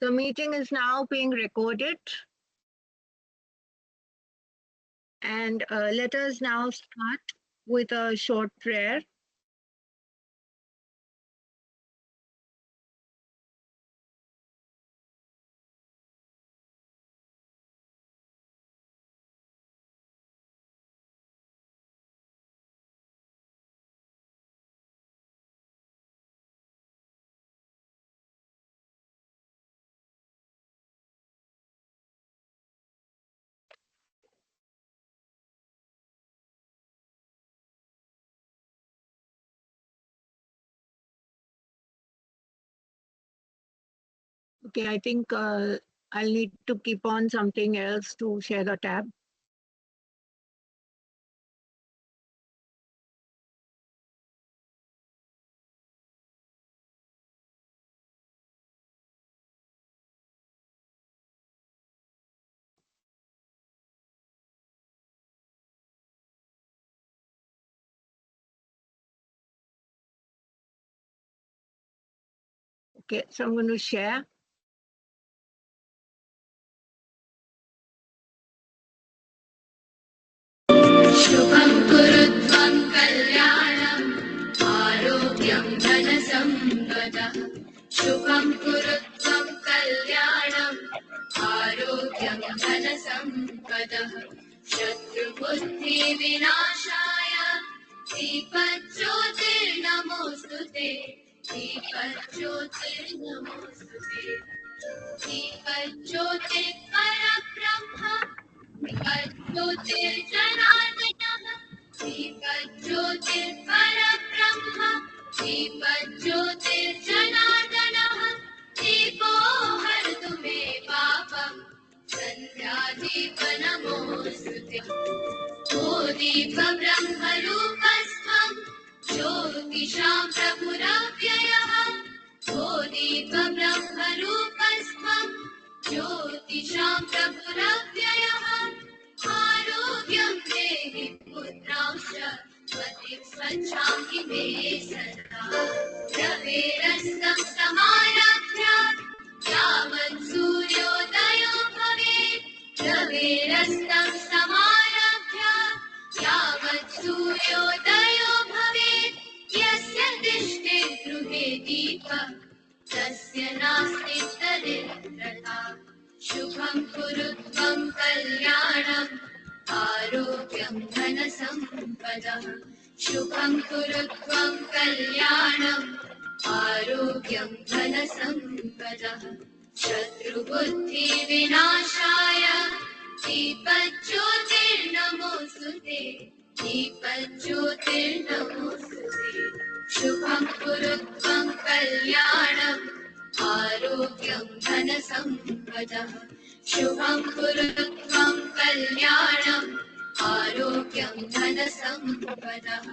The meeting is now being recorded. And let us now start with a short prayer. Okay, I think I'll need to keep on something else to share the tab. Okay, so I'm going to share. शुभं कुरुत्वं कल्याणम् आरोग्यं धनसम्पदः शुभं कुरुत्वं कल्याणम् आरोग्यं धनसम्पदः शत्रुबुद्धिविनाशाय दीपज्योतिर्नमोऽस्तुते दीपज्योतिर्नमोऽस्तुते दीपज्योतिर्परब्रह्म दीपज्योतिर्जनार्दनः दीपज्योतिर्परब्रह्म दीपज्योतिर्जनार्दनः दीपो हरतु मे पापम् सन्ध्यादीपनमोऽस्तुते ओ दीपब्रह्मरूपस्त्वं ज्योतिषां प्रभुरव्ययः ओ दीपब्रह्मरूपस्त्वं ज्योतिषां प्रभुरव्ययः आरोग्यं देहि पुत्रांश पतिं स्वच्छामि मे सदा रवेरस्तं समारभ्य यावत् सूर्योदयो भवेत् रवेरस्तं समारभ्य यावत् सूर्योदयो भवेत् यस्य दृष्टे गृहे दीपः तस्य नास्ति दरिद्रता शुभं कुरुत्वं कल्याणम् आरोग्यं धनसम्पदः शुभं कुरुत्वं कल्याणम् आरोग्यं धनसम्पदः शत्रुबुद्धिविनाशाय दीपज्योतिर्नमोऽस्तुते दीपज्योतिर्नमोऽस्तुते शुभं कुरुत्वं कल्याणम् आरोग्यं धनसम्पदः शुभं कुरुत्वं कल्याणम् आरोग्यं धनसम्पदः.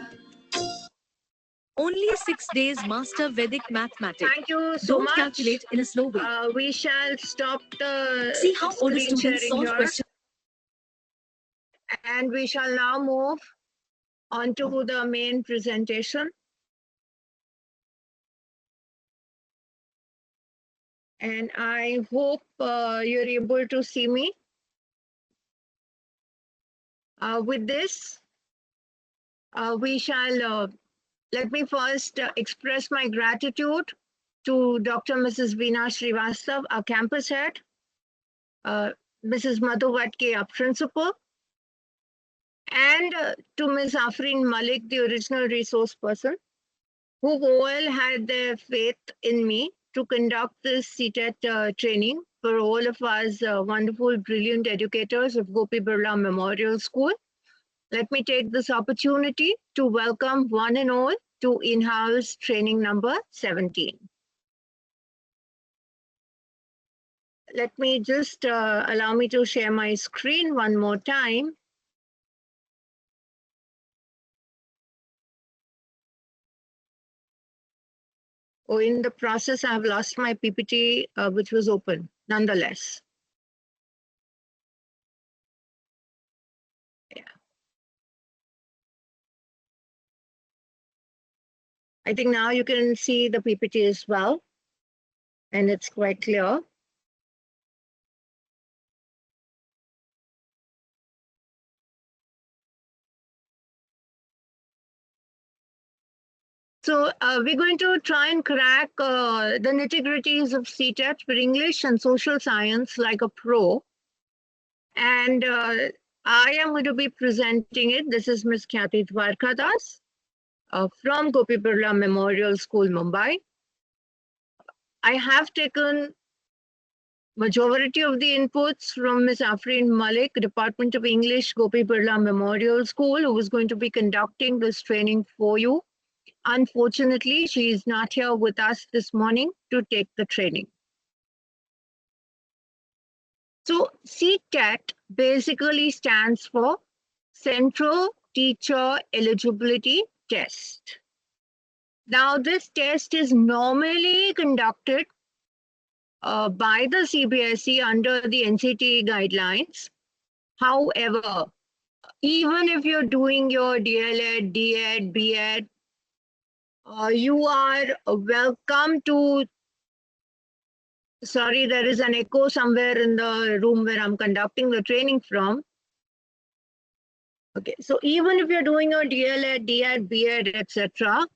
Only 6 days master Vedic mathematics. Thank you so Don't much. calculate in a slow way. We shall stop the See how all the screen students sharing solve here. questions. And we shall now move on to the main presentation. And I hope you're able to see me. With this, we shall, let me first express my gratitude to Dr. Mrs. Veena Srivastav, our campus head, Mrs. Madhu Vatke, our principal, and to Ms. Afreen Malik, the original resource person, who all had their faith in me to conduct this CTET training for all of us wonderful, brilliant educators of Gopi Birla Memorial School. Let me take this opportunity to welcome one and all to in-house training number 17. Let me just allow me to share my screen one more time. Oh, in the process, I've lost my PPT, which was open, nonetheless. Yeah. I think now you can see the PPT as well, and it's quite clear. So we're going to try and crack the nitty-gritties of CTET for English and social science like a pro. And I am going to be presenting it. This is Ms. Khyati Dwarkadas from Gopi Birla Memorial School, Mumbai. I have taken majority of the inputs from Ms. Afreen Malik, Department of English, Gopi Birla Memorial School, who is going to be conducting this training for you. Unfortunately, she is not here with us this morning to take the training. So CTET basically stands for Central Teacher Eligibility Test. Now, this test is normally conducted by the CBSE under the NCTE guidelines. However, even if you're doing your DLED, DEd, BEd, you are welcome to. Sorry, there is an echo somewhere in the room where I'm conducting the training from. Okay, so even if you're doing your DLED, DEd, BEd, etc.,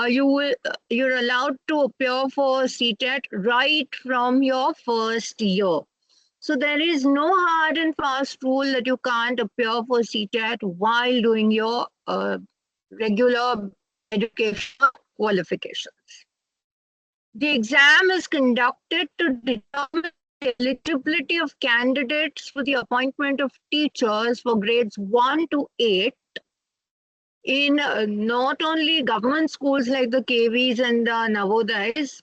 you're allowed to appear for CTET right from your first year. So there is no hard and fast rule that you can't appear for CTET while doing your regular educational qualifications. The exam is conducted to determine the eligibility of candidates for the appointment of teachers for grades 1 to 8 in not only government schools like the KVs and the Navodayas,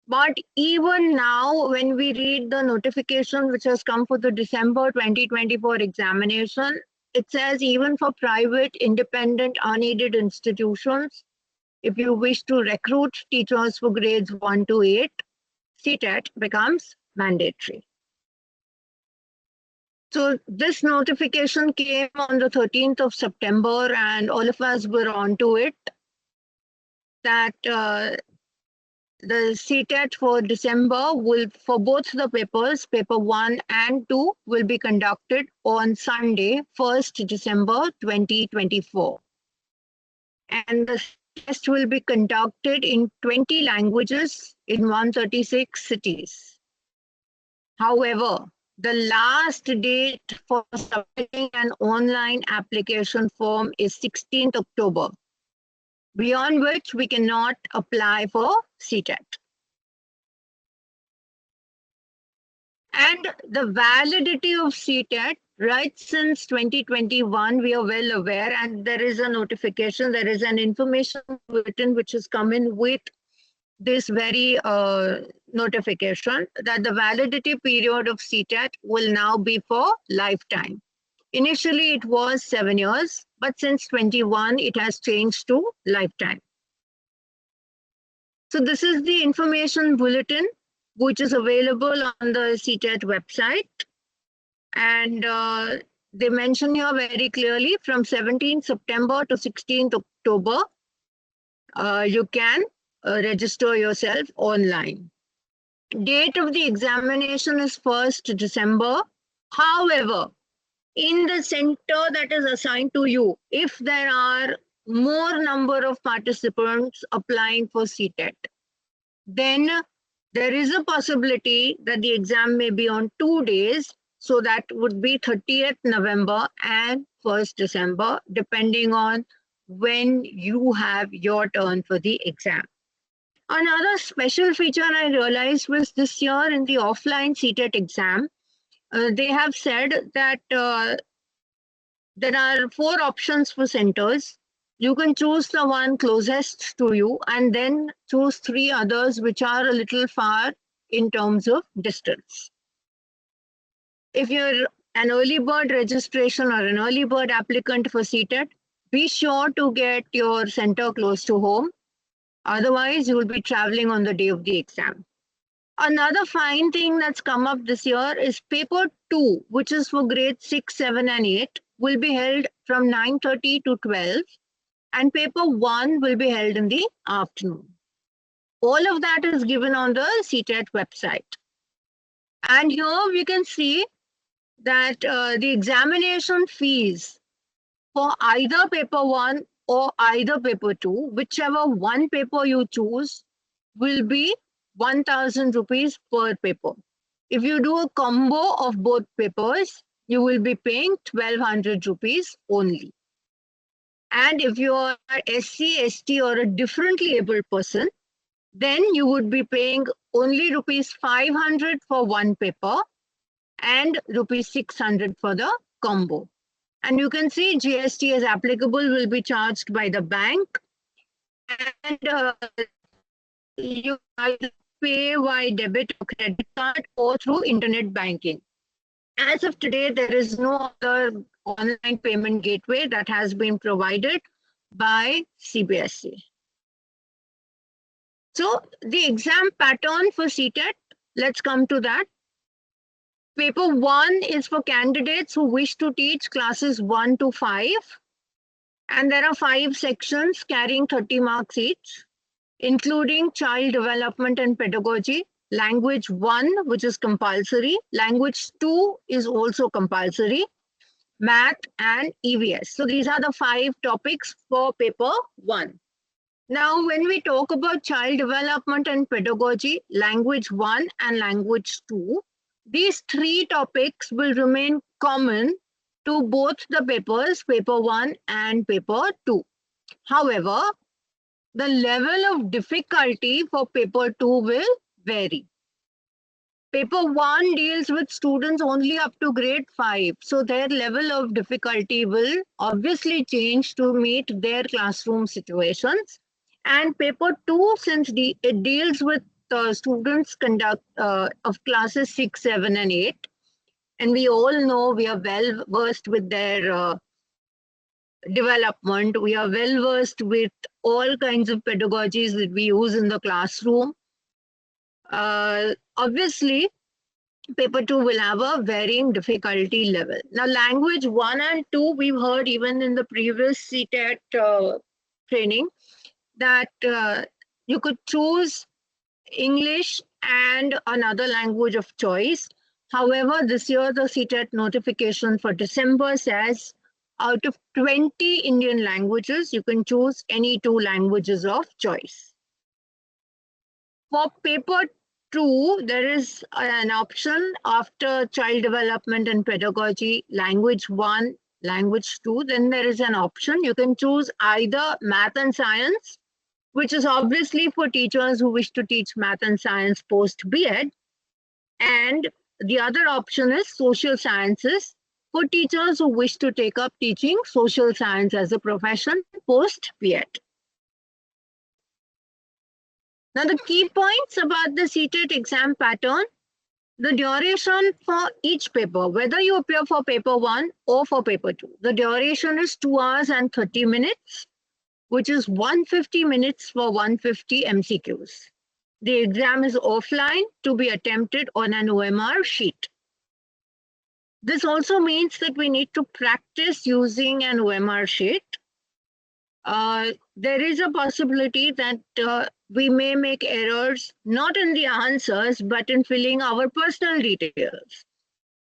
but even now when we read the notification which has come for the December 2024 examination, it says even for private, independent, unaided institutions, if you wish to recruit teachers for grades 1 to 8, CTET becomes mandatory. So this notification came on the 13th of September and all of us were onto it, that the CTET for December will, for both the papers, paper 1 and 2, will be conducted on Sunday, 1st December 2024. And the test will be conducted in 20 languages in 136 cities. However, the last date for submitting an online application form is 16th October, beyond which we cannot apply for CTET. And the validity of CTET, right since 2021, we are well aware, and there is a notification, there is an information bulletin which has come in with this very notification that the validity period of CTET will now be for lifetime. Initially, it was 7 years, but since 21, it has changed to lifetime. So this is the information bulletin, which is available on the CTET website. And they mention here very clearly from 17th September to 16th October, you can register yourself online. Date of the examination is 1st December. However, in the center that is assigned to you, if there are more number of participants applying for CTET, then there is a possibility that the exam may be on 2 days. So that would be 30th November and 1st December, depending on when you have your turn for the exam. Another special feature I realized was this year in the offline CTET exam, they have said that there are 4 options for centers. You can choose the one closest to you and then choose 3 others which are a little far in terms of distance. If you're an early bird registration or an early bird applicant for CTET, be sure to get your center close to home. Otherwise, you will be traveling on the day of the exam. Another fine thing that's come up this year is paper 2, which is for grades 6, 7, and 8, will be held from 9:30 to 12, and paper 1 will be held in the afternoon. All of that is given on the CTET website. And here we can see that the examination fees for either paper 1 or either paper 2, whichever one paper you choose will be 1000 rupees per paper. If you do a combo of both papers, you will be paying 1200 rupees only. And if you are SC, ST or a differently abled person, then you would be paying only rupees 500 for one paper and rupees 600 for the combo. And you can see GST is applicable will be charged by the bank, and you either pay by debit or credit card or through internet banking. As of today, there is no other online payment gateway that has been provided by CBSE. So the exam pattern for CTET, let's come to that. Paper 1 is for candidates who wish to teach classes 1 to 5. And there are 5 sections carrying 30 marks each, including child development and pedagogy, language 1, which is compulsory, language 2 is also compulsory, math and EVS. So these are the 5 topics for paper 1. Now, when we talk about child development and pedagogy, language 1 and language 2, these 3 topics will remain common to both the papers, paper 1 and paper 2. However, the level of difficulty for paper 2 will vary. Paper 1 deals with students only up to grade 5. So their level of difficulty will obviously change to meet their classroom situations. And paper 2, since it deals with students of classes 6, 7 and 8. And we all know we are well versed with their development. We are well versed with all kinds of pedagogies that we use in the classroom. Obviously, paper 2 will have a varying difficulty level. Now, language 1 and 2, we've heard even in the previous CTET training that you could choose English and another language of choice. However, this year the CTET notification for December says out of 20 Indian languages, you can choose any 2 languages of choice. For paper 2, there is an option after child development and pedagogy, language 1, language 2, then there is an option. You can choose either math and science, which is obviously for teachers who wish to teach math and science post B.Ed. And the other option is social sciences for teachers who wish to take up teaching social science as a profession post B.Ed. Now, the key points about the CTET exam pattern, the duration for each paper, whether you appear for paper 1 or for paper 2, the duration is 2 hours and 30 minutes, which is 150 minutes for 150 MCQs. The exam is offline to be attempted on an OMR sheet. This also means that we need to practice using an OMR sheet. There is a possibility that we may make errors, not in the answers, but in filling our personal details.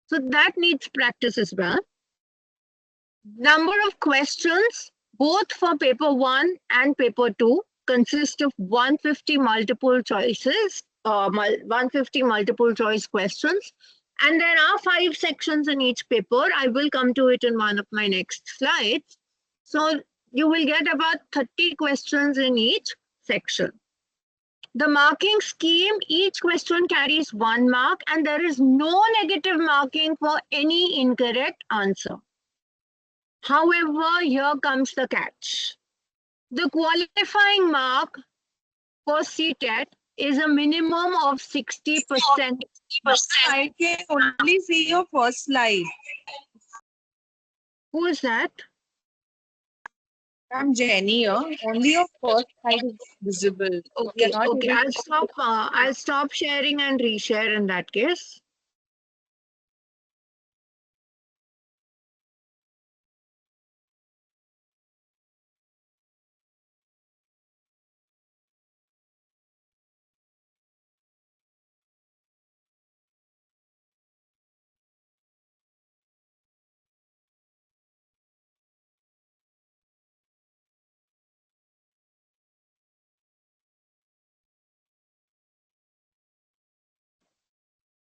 So that needs practice as well. Number of questions, both for paper 1 and paper 2, consist of 150 multiple choices, 150 multiple choice questions. And there are 5 sections in each paper. I will come to it in one of my next slides. So you will get about 30 questions in each section. The marking scheme, each question carries 1 mark and there is no negative marking for any incorrect answer. However, here comes the catch. The qualifying mark for CTET is a minimum of 60%. I can only see your first slide. Who is that? I'm Jenny here. Only your first slide is visible. Okay, okay. I'll stop sharing and reshare in that case.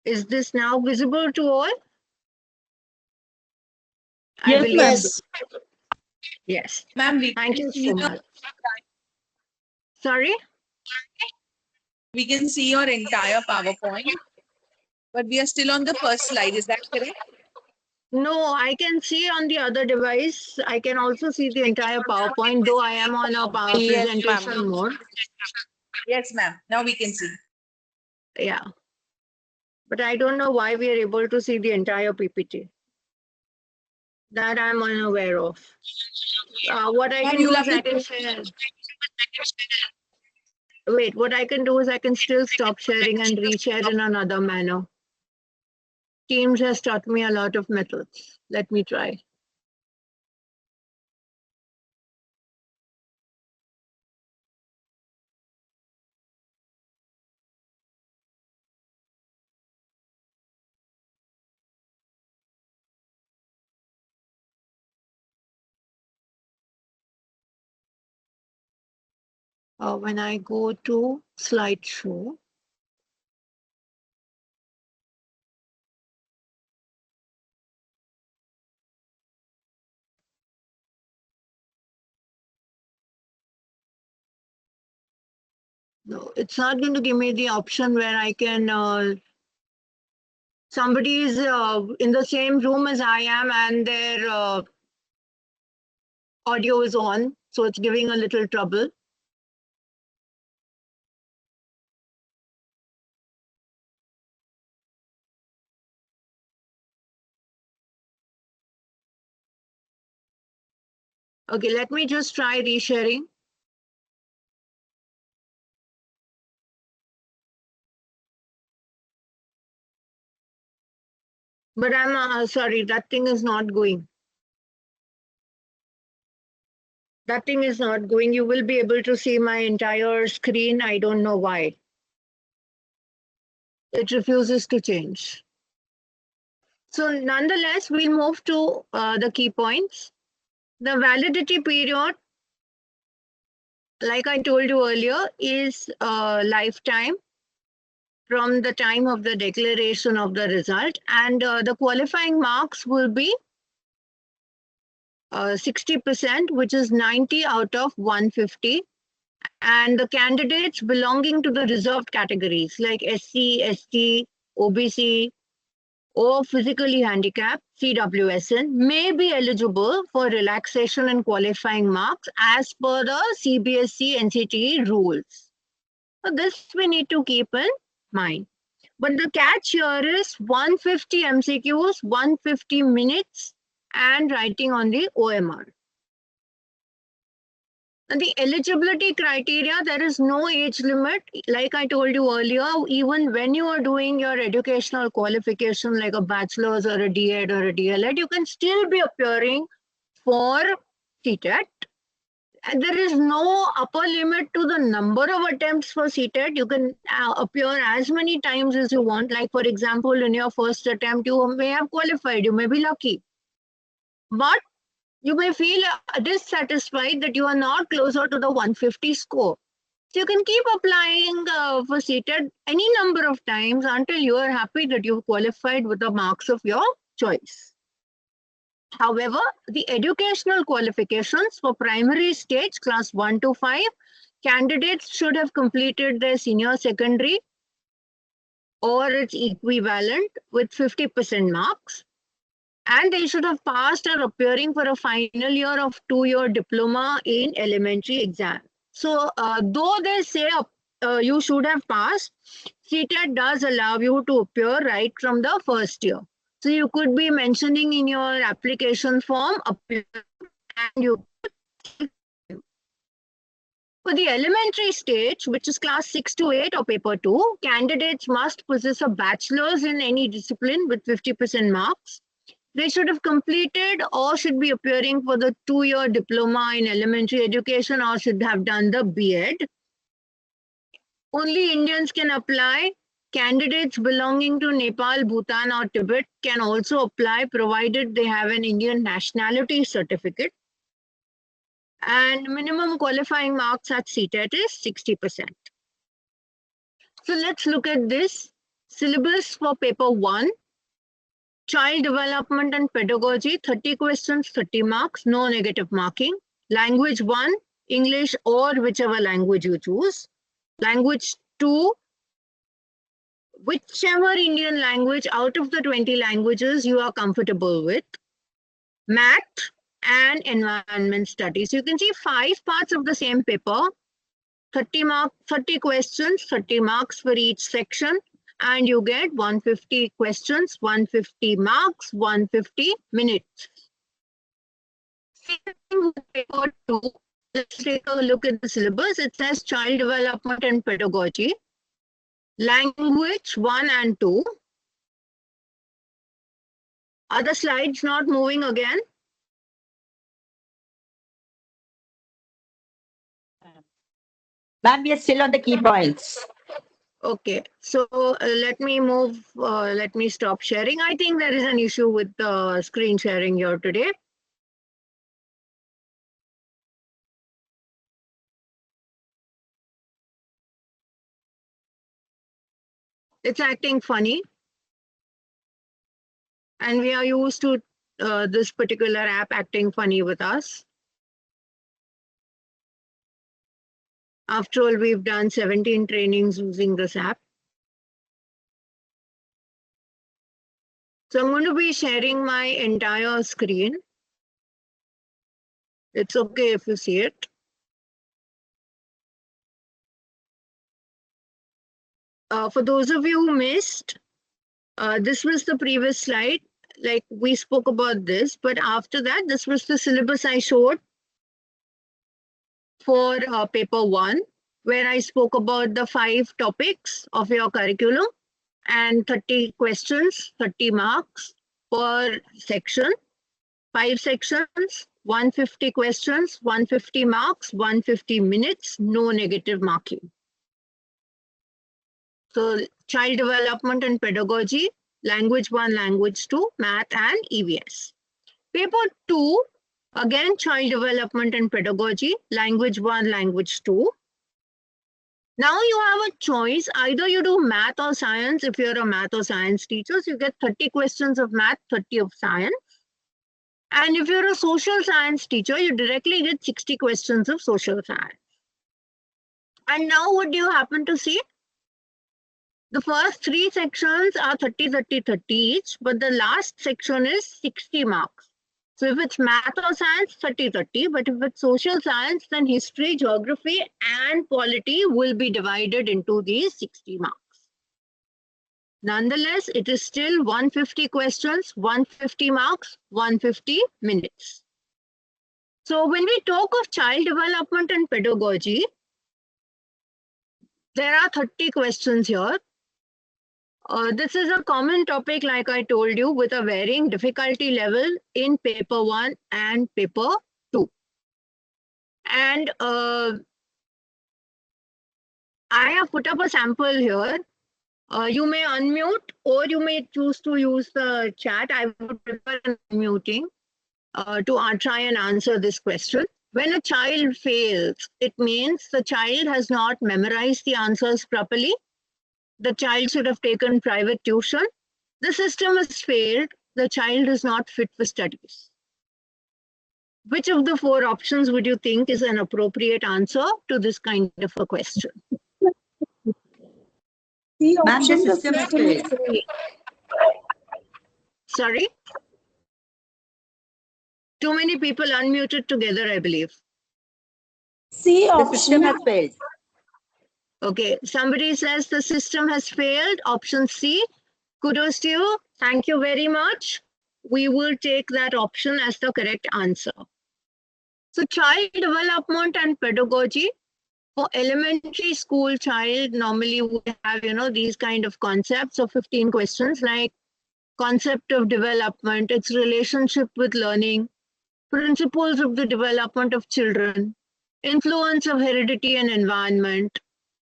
Is this now visible to all? I Yes, believe ma'am. so. Yes. Ma'am, we Thank can you see so much. Sorry? we can see your entire PowerPoint, but we are still on the first slide. Is that correct? No, I can see on the other device. I can also see the entire PowerPoint, though I am on a presentation mode. Yes, ma'am. Now we can see. Yeah. But I don't know why we are able to see the entire PPT. That I'm unaware of. What I Ma'am, can you'll do have is I to can share. Wait, what I can do is I can still stop sharing and reshare in another manner. Teams has taught me a lot of methods. Let me try. When I go to slideshow, no, it's not going to give me the option where I can, somebody is in the same room as I am and their audio is on, so it's giving a little trouble. Okay, let me just try resharing. But I'm sorry, that thing is not going. That thing is not going. You will be able to see my entire screen. I don't know why. It refuses to change. So nonetheless, we'll move to the key points. The validity period, like I told you earlier, is lifetime from the time of the declaration of the result, and the qualifying marks will be 60%, which is 90 out of 150. And the candidates belonging to the reserved categories like SC, ST, OBC, or physically handicapped, CWSN, may be eligible for relaxation in qualifying marks as per the CBSE NCTE rules. So this we need to keep in mind. But the catch here is 150 MCQs, 150 minutes, and writing on the OMR. And the eligibility criteria, there is no age limit. Like I told you earlier, even when you are doing your educational qualification like a bachelor's or a D.Ed or a DLED, you can still be appearing for CTET. And there is no upper limit to the number of attempts for CTET. You can appear as many times as you want. Like for example, in your first attempt, you may have qualified, you may be lucky. But you may feel dissatisfied that you are not closer to the 150 score. So you can keep applying for CTET any number of times until you are happy that you've qualified with the marks of your choice. However, the educational qualifications for primary stage class 1 to 5, candidates should have completed their senior secondary or its equivalent with 50% marks. And they should have passed or appearing for a final year of 2-year diploma in elementary exam. So though they say you should have passed, CTET does allow you to appear right from the first year. So you could be mentioning in your application form, appear, and you. For the elementary stage, which is class 6 to 8 or paper 2, candidates must possess a bachelor's in any discipline with 50% marks. They should have completed or should be appearing for the 2-year diploma in elementary education or should have done the B.Ed. Only Indians can apply. Candidates belonging to Nepal, Bhutan or Tibet can also apply provided they have an Indian nationality certificate. And minimum qualifying marks at CTET is 60%. So let's look at this. Syllabus for paper 1, child development and pedagogy, 30 questions, 30 marks, no negative marking. Language 1, English or whichever language you choose. Language 2, whichever Indian language out of the 20 languages you are comfortable with. Math and environment studies. You can see 5 parts of the same paper, 30 questions, 30 marks for each section, and you get 150 questions, 150 marks, 150 minutes. Same thing with paper 2. Let's take a look at the syllabus. It says child development and pedagogy, language 1 and 2. Are the slides not moving again? Ma'am, we are still on the key points. Okay, so let me stop sharing. I think there is an issue with the screen sharing here today. It's acting funny. And we are used to this particular app acting funny with us. After all, we've done 17 trainings using this app. So I'm going to be sharing my entire screen. It's okay if you see it. For those of you who missed, this was the previous slide. Like we spoke about this, but after that, this was the syllabus I showed for paper 1, where I spoke about the 5 topics of your curriculum and 30 questions, 30 marks per section, 5 sections, 150 questions, 150 marks, 150 minutes, no negative marking. So child development and pedagogy, language 1, language 2, math and EVS. Paper 2, again child development and pedagogy, language 1, language 2. Now you have a choice, either you do math or science. If you're a math or science teacher, so you get 30 questions of math, 30 of science. And if you're a social science teacher, you directly get 60 questions of social science. And now what do you happen to see? The first 3 sections are 30, 30, 30 each, but the last section is 60 marks. So if it's math or science, 30, 30, but if it's social science, then history, geography, and polity will be divided into these 60 marks. Nonetheless, it is still 150 questions, 150 marks, 150 minutes. So when we talk of child development and pedagogy, there are 30 questions here. This is a common topic, like I told you, with a varying difficulty level in paper 1 and paper 2. And I have put up a sample here. You may unmute or you may choose to use the chat. I would prefer unmuting to try and answer this question. When a child fails, it means the child has not memorized the answers properly. The child should have taken private tuition. The system has failed. The child is not fit for studies. Which of the 4 options would you think is an appropriate answer to this kind of a question? Ma'am, the system has failed. Sorry? Too many people unmuted together, I believe. The system has failed. Okay, somebody says the system has failed. Option C. Kudos to you. Thank you very much. We will take that option as the correct answer. So child development and pedagogy. For elementary school child, normally we have, these kind of concepts of 15 questions, like concept of development, its relationship with learning, principles of the development of children, influence of heredity and environment,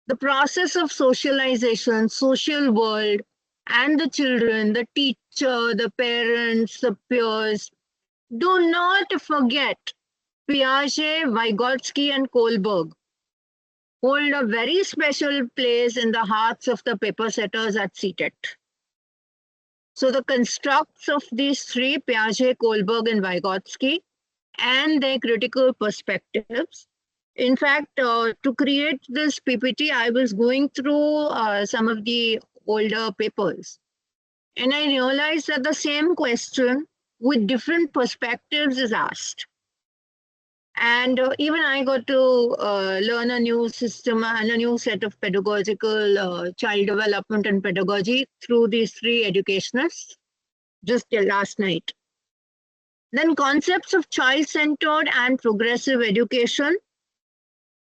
the process of socialization, social world, and the children, the teacher, the parents, the peers. Do not forget Piaget, Vygotsky, and Kohlberg. hold a very special place in the hearts of the paper setters at CTET. So the constructs of these three, Piaget, Kohlberg, and Vygotsky, and their critical perspectives. In fact, to create this PPT, I was going through some of the older papers. And I realized that the same question with different perspectives is asked. And even I got to learn a new system and a new set of pedagogical child development and pedagogy through these three educationists just last night. Then concepts of child-centered and progressive education,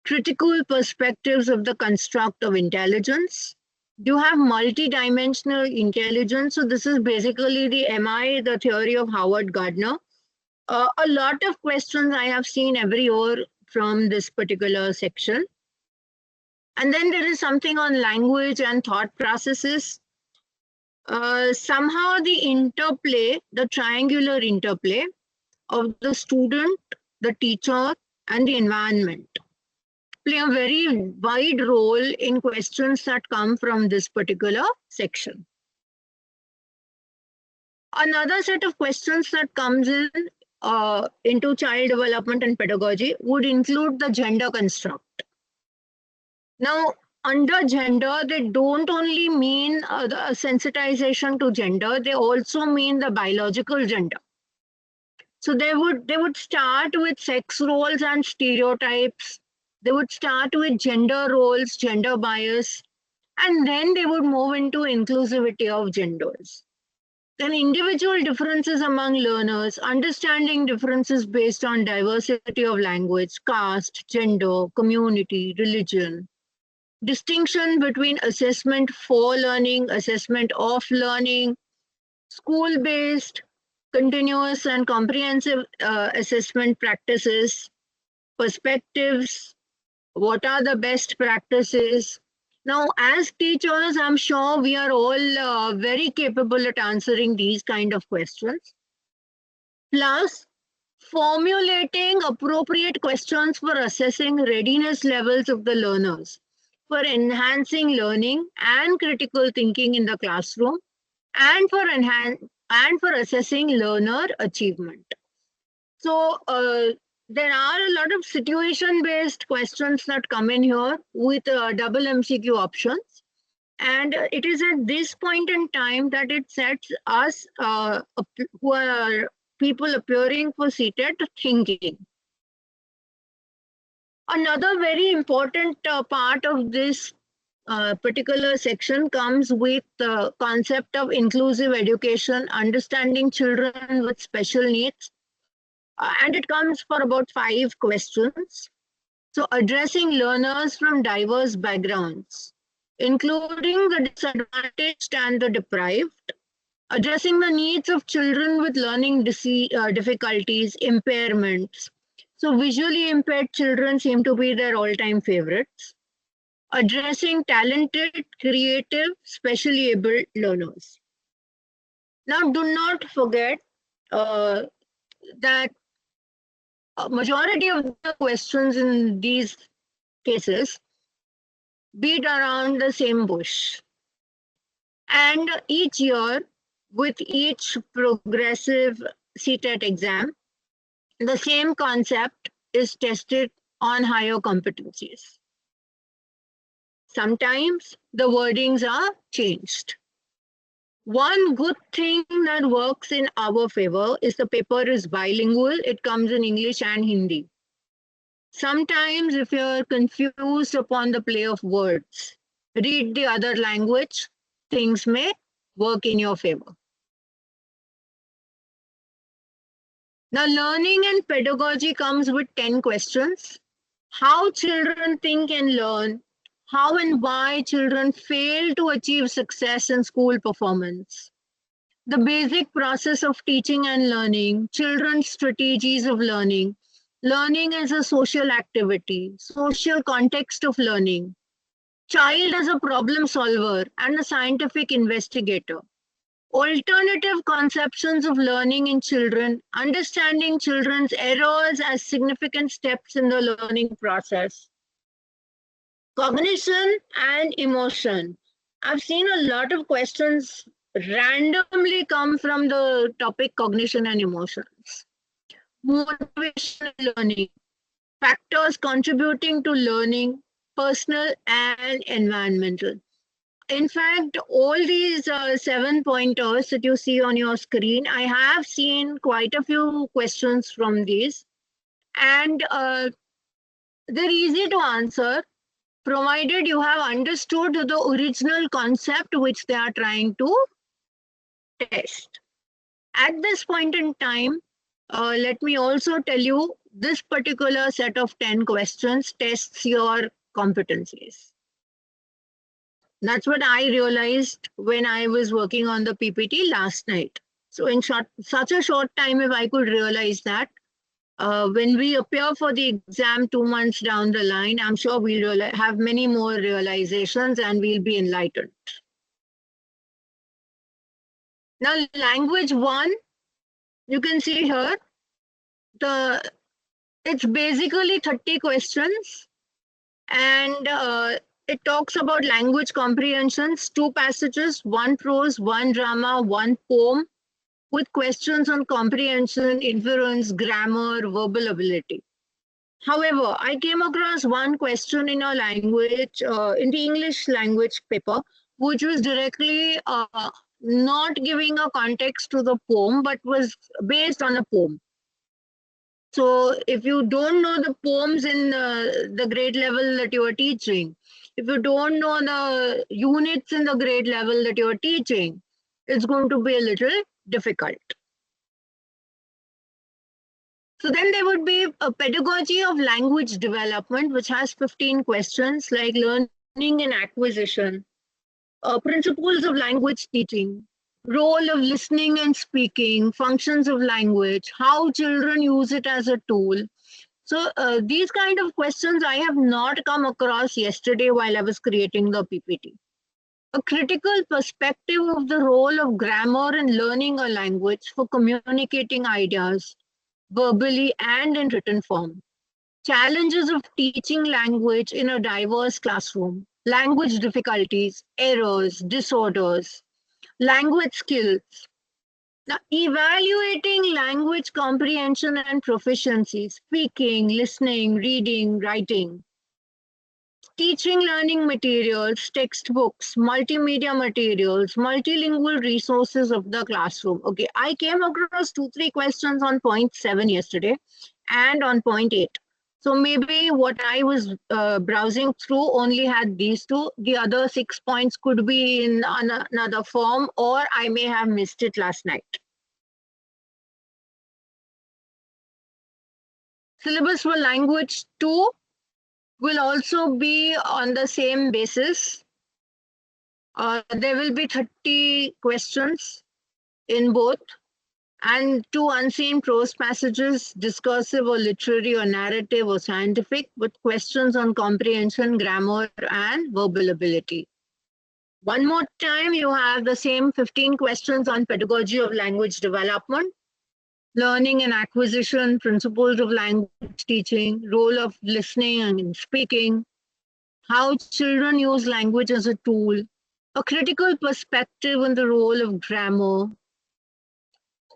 critical perspectives of the construct of intelligence. You have multidimensional intelligence. So this is basically the MI, the theory of Howard Gardner. A lot of questions I have seen every year from this particular section. And then there is something on language and thought processes. Somehow the interplay, the triangular interplay of the student, the teacher, and the environment play a very wide role in questions that come from this particular section. Another set of questions that comes in into child development and pedagogy would include the gender construct. Now, under gender, they don't only mean the sensitization to gender, they also mean the biological gender. So they would start with sex roles and stereotypes. They would start with gender roles, gender bias, and then they would move into inclusivity of genders. Then individual differences among learners, understanding differences based on diversity of language, caste, gender, community, religion. Distinction between assessment for learning, assessment of learning, school-based, continuous and comprehensive assessment practices, perspectives, what are the best practices. Now, as teachers, I'm sure we are all very capable at answering these kind of questions. Plus, formulating appropriate questions for assessing readiness levels of the learners, for enhancing learning and critical thinking in the classroom, and for assessing learner achievement. So there are a lot of situation-based questions that come in here with double MCQ options. And it is at this point in time that it sets us who are people appearing for CTET thinking. Another very important part of this particular section comes with the concept of inclusive education, understanding children with special needs. And it comes for about 5 questions. So addressing learners from diverse backgrounds, including the disadvantaged and the deprived, addressing the needs of children with learning difficulties, impairments. So visually impaired children seem to be their all-time favorites. Addressing talented, creative, specially able learners. Now, do not forget that a majority of the questions in these cases beat around the same bush. And each year, with each progressive CTET exam, the same concept is tested on higher competencies. Sometimes the wordings are changed. One good thing that works in our favor is the paper is bilingual. It comes in English and Hindi. Sometimes if you're confused upon the play of words, read the other language, things may work in your favor. Now, learning and pedagogy comes with 10 questions. How children think and learn, how and why children fail to achieve success in school performance, the basic process of teaching and learning, children's strategies of learning, learning as a social activity, social context of learning, child as a problem solver and a scientific investigator, alternative conceptions of learning in children, understanding children's errors as significant steps in the learning process, Cognition and emotion. I've seen a lot of questions randomly come from the topic cognition and emotions. Motivation and learning. Factors contributing to learning, personal and environmental. In fact, all these 7 pointers that you see on your screen, I have seen quite a few questions from these, and they're easy to answer provided you have understood the original concept which they are trying to test. At this point in time, let me also tell you this particular set of 10 questions tests your competencies. That's what I realized when I was working on the PPT last night. So in such a short time, if I could realize that, when we appear for the exam 2 months down the line, I'm sure we'll have many more realizations and we'll be enlightened. Now, language 1, you can see here, it's basically 30 questions, and it talks about language comprehensions, 2 passages, 1 prose, 1 drama, 1 poem, with questions on comprehension, inference, grammar, verbal ability. However, I came across one question in a language, in the English language paper, which was directly not giving a context to the poem, but was based on a poem. So if you don't know the poems in the grade level that you are teaching, if you don't know the units in the grade level that you are teaching, it's going to be a little difficult. So then there would be a pedagogy of language development, which has 15 questions like learning and acquisition, principles of language teaching, role of listening and speaking, functions of language, how children use it as a tool. So these kind of questions I have not come across yesterday while I was creating the PPT. A critical perspective of the role of grammar in learning a language for communicating ideas, verbally and in written form. Challenges of teaching language in a diverse classroom, language difficulties, errors, disorders, language skills. Now, evaluating language comprehension and proficiency, speaking, listening, reading, writing. Teaching learning materials, textbooks, multimedia materials, multilingual resources of the classroom. Okay, I came across 2-3 questions on point 7 yesterday and on point 8. So maybe what I was browsing through only had these 2. The other 6 points could be in another form, or I may have missed it last night. Syllabus for language 2 will also be on the same basis. There will be 30 questions in both, and 2 unseen prose passages, discursive or literary or narrative or scientific, with questions on comprehension, grammar, and verbal ability. One more time, you have the same 15 questions on pedagogy of language development, learning and acquisition, principles of language teaching, role of listening and speaking, how children use language as a tool, a critical perspective on the role of grammar,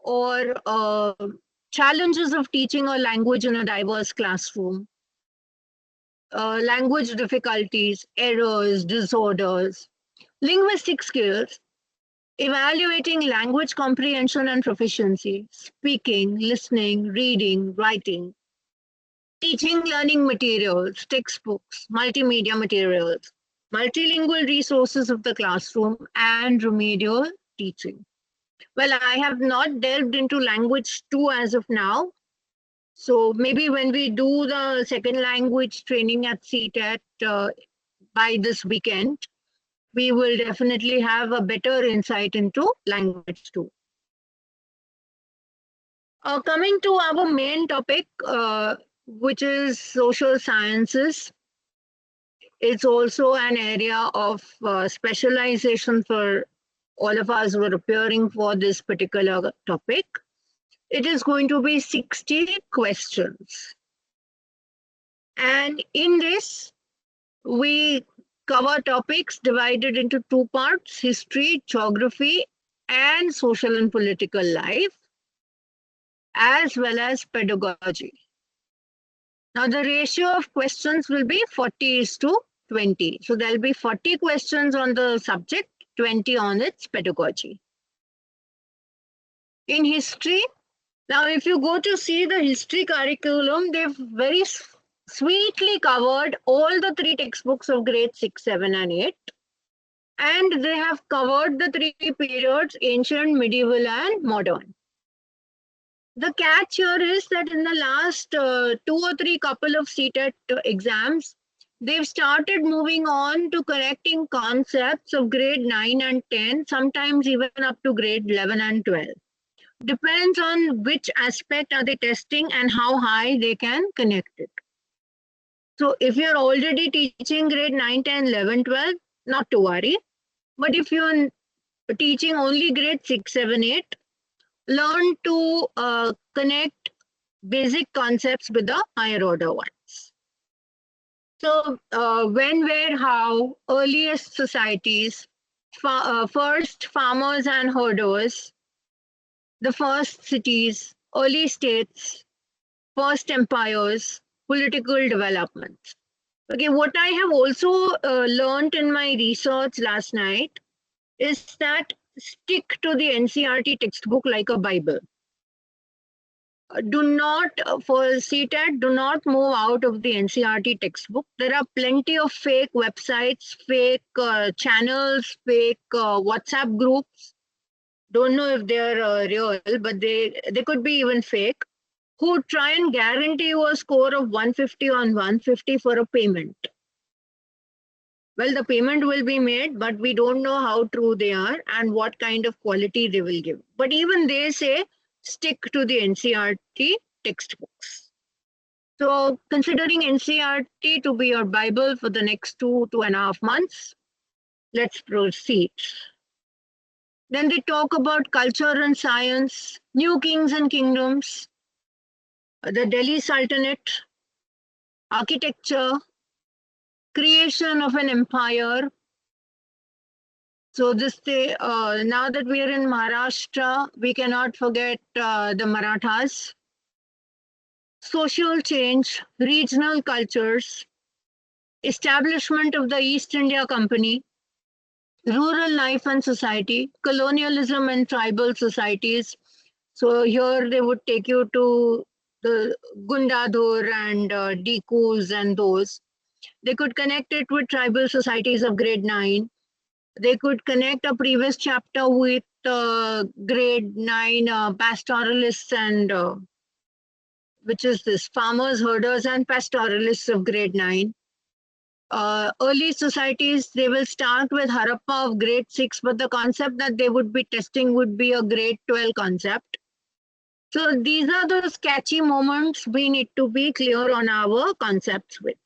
or challenges of teaching a language in a diverse classroom, language difficulties, errors, disorders, linguistic skills, evaluating language comprehension and proficiency, speaking, listening, reading, writing, teaching learning materials, textbooks, multimedia materials, multilingual resources of the classroom, and remedial teaching. Well, I have not delved into language 2 as of now. So maybe when we do the second language training at CTET by this weekend, we will definitely have a better insight into language 2. Coming to our main topic, which is social sciences. It's also an area of specialization for all of us who are appearing for this particular topic. It is going to be 60 questions. And in this, we cover topics divided into two parts: history, geography, and social and political life, as well as pedagogy. Now, the ratio of questions will be 40:20. So, there'll be 40 questions on the subject, 20 on its pedagogy. In history, now if you go to see the history curriculum, they've very sweetly covered all the three textbooks of grade 6, 7, and 8. And they have covered the three periods: ancient, medieval, and modern. The catch here is that in the last 2 or 3 couple of CTET exams, they've started moving on to connecting concepts of grade 9 and 10, sometimes even up to grade 11 and 12. Depends on which aspect are they testing and how high they can connect it. So if you're already teaching grade 9, 10, 11, 12, not to worry. But if you're teaching only grade 6, 7, 8, learn to connect basic concepts with the higher order ones. So when, where, how, earliest societies, first farmers and herders, the first cities, early states, first empires, political developments. Okay, what I have also learned in my research last night is that stick to the NCERT textbook like a Bible. Do not, for CTET, do not move out of the NCERT textbook. There are plenty of fake websites, fake channels, fake WhatsApp groups. Don't know if they're real, but they could be even fake, who try and guarantee you a score of 150 on 150 for a payment. Well, the payment will be made, but we don't know how true they are and what kind of quality they will give. But even they say, stick to the NCERT textbooks. So considering NCERT to be your Bible for the next 2.5 months, let's proceed. Then they talk about culture and science, new kings and kingdoms, the Delhi Sultanate, architecture, creation of an empire. So this day, now that we are in Maharashtra, we cannot forget the Marathas. Social change, regional cultures, establishment of the East India Company, rural life and society, colonialism and tribal societies. So here they would take you to the Gundadhur and Dikus and those. They could connect it with tribal societies of grade 9. They could connect a previous chapter with grade 9 pastoralists and which is this farmers, herders, and pastoralists of grade 9. Early societies, they will start with Harappa of grade 6, but the concept that they would be testing would be a grade 12 concept. So these are the sketchy moments we need to be clear on our concepts with.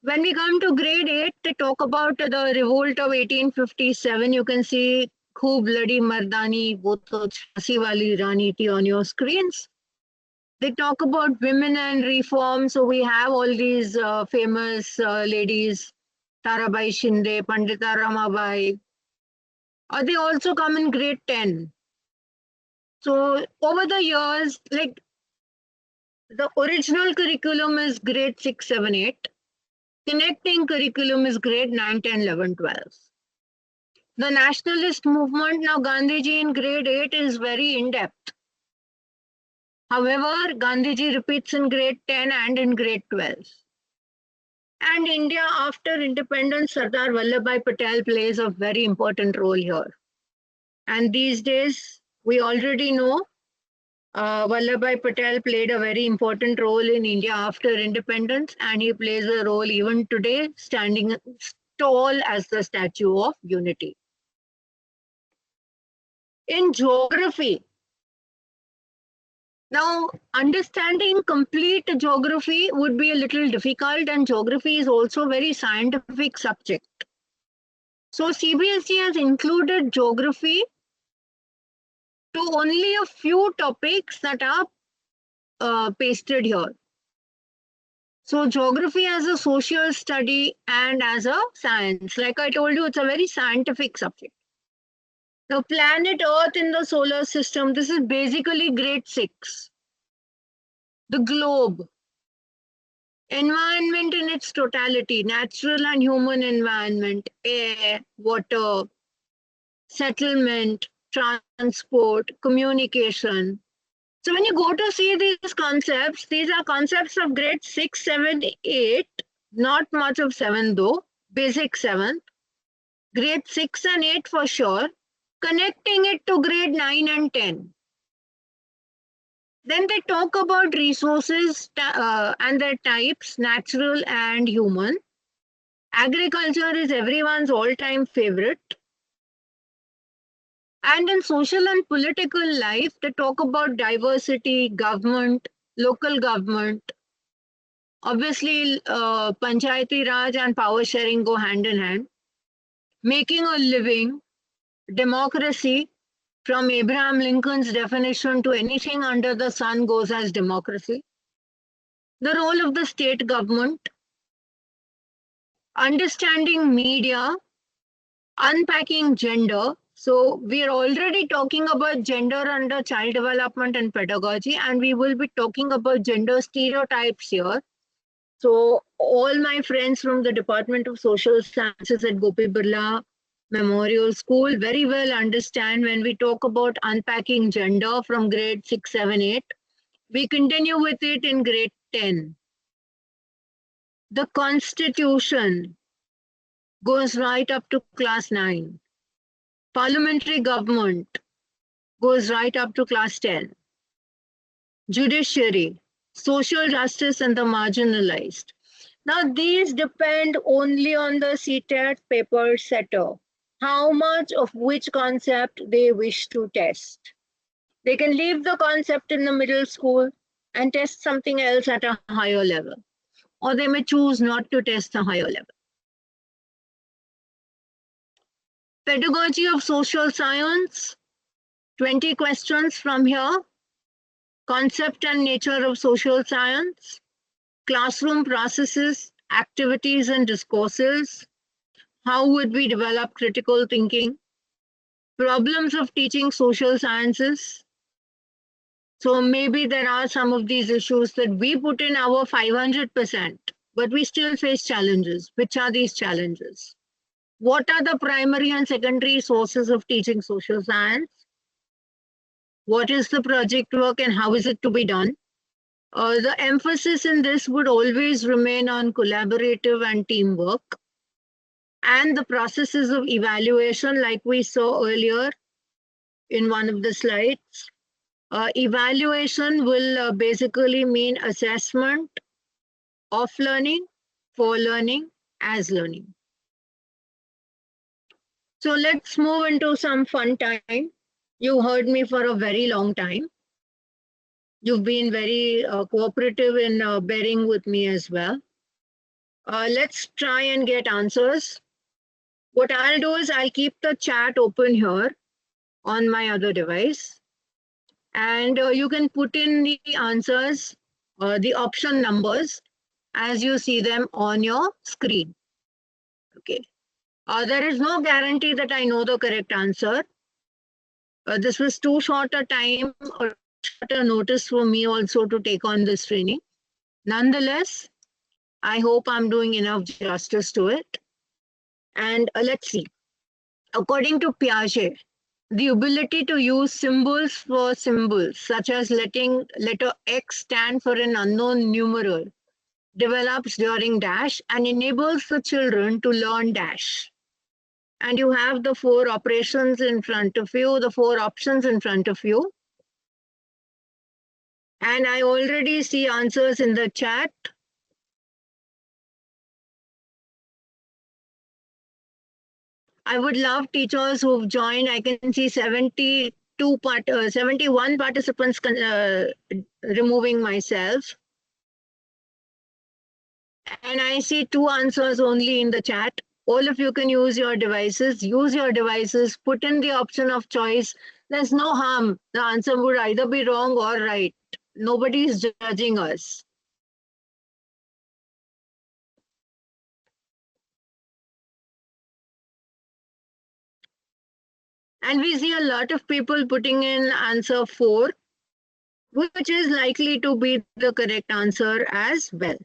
When we come to grade 8, they talk about the revolt of 1857. You can see Khoob Ladi Mardani, wo to Jhansi wali Rani thi on your screens. They talk about women and reform. So we have all these famous ladies, Tarabai Shinde, Pandita Ramabai. They also come in grade 10. So over the years, like the original curriculum is grade 6, 7, 8. Connecting curriculum is grade 9, 10, 11, 12. The nationalist movement, now Gandhiji in grade 8 is very in-depth. However, Gandhiji repeats in grade 10 and in grade 12. And India after independence, Sardar Vallabhbhai Patel plays a very important role here. And these days, we already know Vallabhbhai Patel played a very important role in India after independence, and he plays a role even today, standing tall as the Statue of Unity. In geography, now understanding complete geography would be a little difficult, and geography is also a very scientific subject. So CBSE has included geography to only a few topics that are pasted here. So geography as a social study and as a science. Like I told you, it's a very scientific subject. The planet Earth in the solar system, this is basically grade 6. The globe, environment in its totality, natural and human environment, air, water, settlement, transport, communication. So when you go to see these concepts, these are concepts of grade 6, 7, 8, not much of 7 though, basic 7, grade 6 and 8 for sure, connecting it to grade 9 and 10. Then they talk about resources and their types, natural and human. Agriculture is everyone's all-time favorite. And in social and political life, they talk about diversity, government, local government. Obviously, Panchayati Raj and power sharing go hand in hand. Making a living, democracy, from Abraham Lincoln's definition to anything under the sun goes as democracy. The role of the state government, understanding media, unpacking gender. So we are already talking about gender under child development and pedagogy, and we will be talking about gender stereotypes here. So all my friends from the Department of Social Sciences at Gopi Birla Memorial School very well understand when we talk about unpacking gender from grade 6, 7, 8. We continue with it in grade 10. The Constitution goes right up to class 9. Parliamentary government goes right up to class 10. Judiciary, social justice and the marginalized. Now these depend only on the CTET paper setter, how much of which concept they wish to test. They can leave the concept in the middle school and test something else at a higher level, or they may choose not to test a higher level. Pedagogy of social science, 20 questions from here. Concept and nature of social science, classroom processes, activities and discourses. How would we develop critical thinking? Problems of teaching social sciences. So maybe there are some of these issues that we put in our 500%, but we still face challenges. Which are these challenges? What are the primary and secondary sources of teaching social science? What is the project work and how is it to be done? The emphasis in this would always remain on collaborative and teamwork. And the processes of evaluation, like we saw earlier in one of the slides. Evaluation will basically mean assessment of learning, for learning, as learning. So let's move into some fun time. You heard me for a very long time. You've been very cooperative in bearing with me as well. Let's try and get answers. What I'll do is I'll keep the chat open here on my other device. And you can put in the answers, the option numbers, as you see them on your screen. Okay. There is no guarantee that I know the correct answer. This was too short a time or shorter notice for me also to take on this training. Nonetheless, I hope I'm doing enough justice to it. And let's see. According to Piaget, the ability to use symbols for symbols, such as letting letter X stand for an unknown numeral, develops during dash and enables the children to learn dash. And you have the 4 operations in front of you, the 4 options in front of you. And I already see answers in the chat. I would love teachers who've joined. I can see 71 participants removing myself. And I see 2 answers only in the chat. All of you can use your devices, put in the option of choice. There's no harm. The answer would either be wrong or right. Nobody is judging us. And we see a lot of people putting in answer 4, which is likely to be the correct answer as well.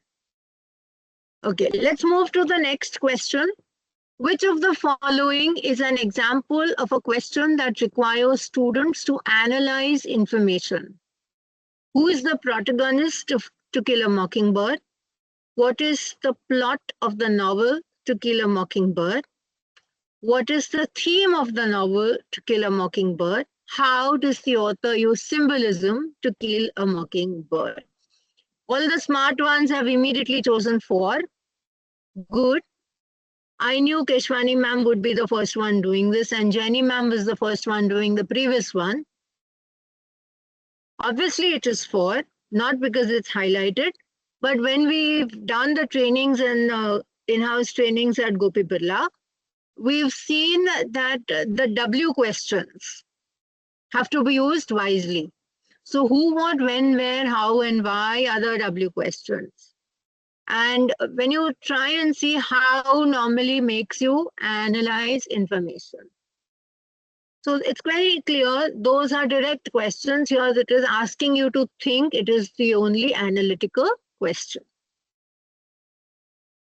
Okay, let's move to the next question. Which of the following is an example of a question that requires students to analyze information? Who is the protagonist of To Kill a Mockingbird? What is the plot of the novel To Kill a Mockingbird? What is the theme of the novel To Kill a Mockingbird? How does the author use symbolism to kill a mockingbird? All the smart ones have immediately chosen 4. Good. I knew Keshwani ma'am would be the first one doing this, and Jenny ma'am was the first one doing the previous one. Obviously, it is 4, not because it's highlighted, but when we've done the trainings and in-house trainings at Gopi Birla, we've seen that the W questions have to be used wisely. So who, what, when, where, how, and why are the W questions. And when you try and see how normally makes you analyze information. So it's very clear, those are direct questions. Here it is asking you to think, it is the only analytical question.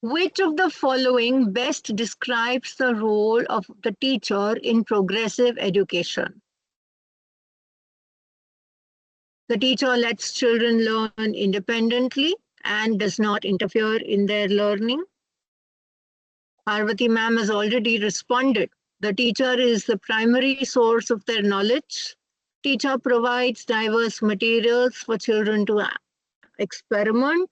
Which of the following best describes the role of the teacher in progressive education? The teacher lets children learn independently and does not interfere in their learning. Parvati ma'am has already responded. The teacher is the primary source of their knowledge. Teacher provides diverse materials for children to experiment.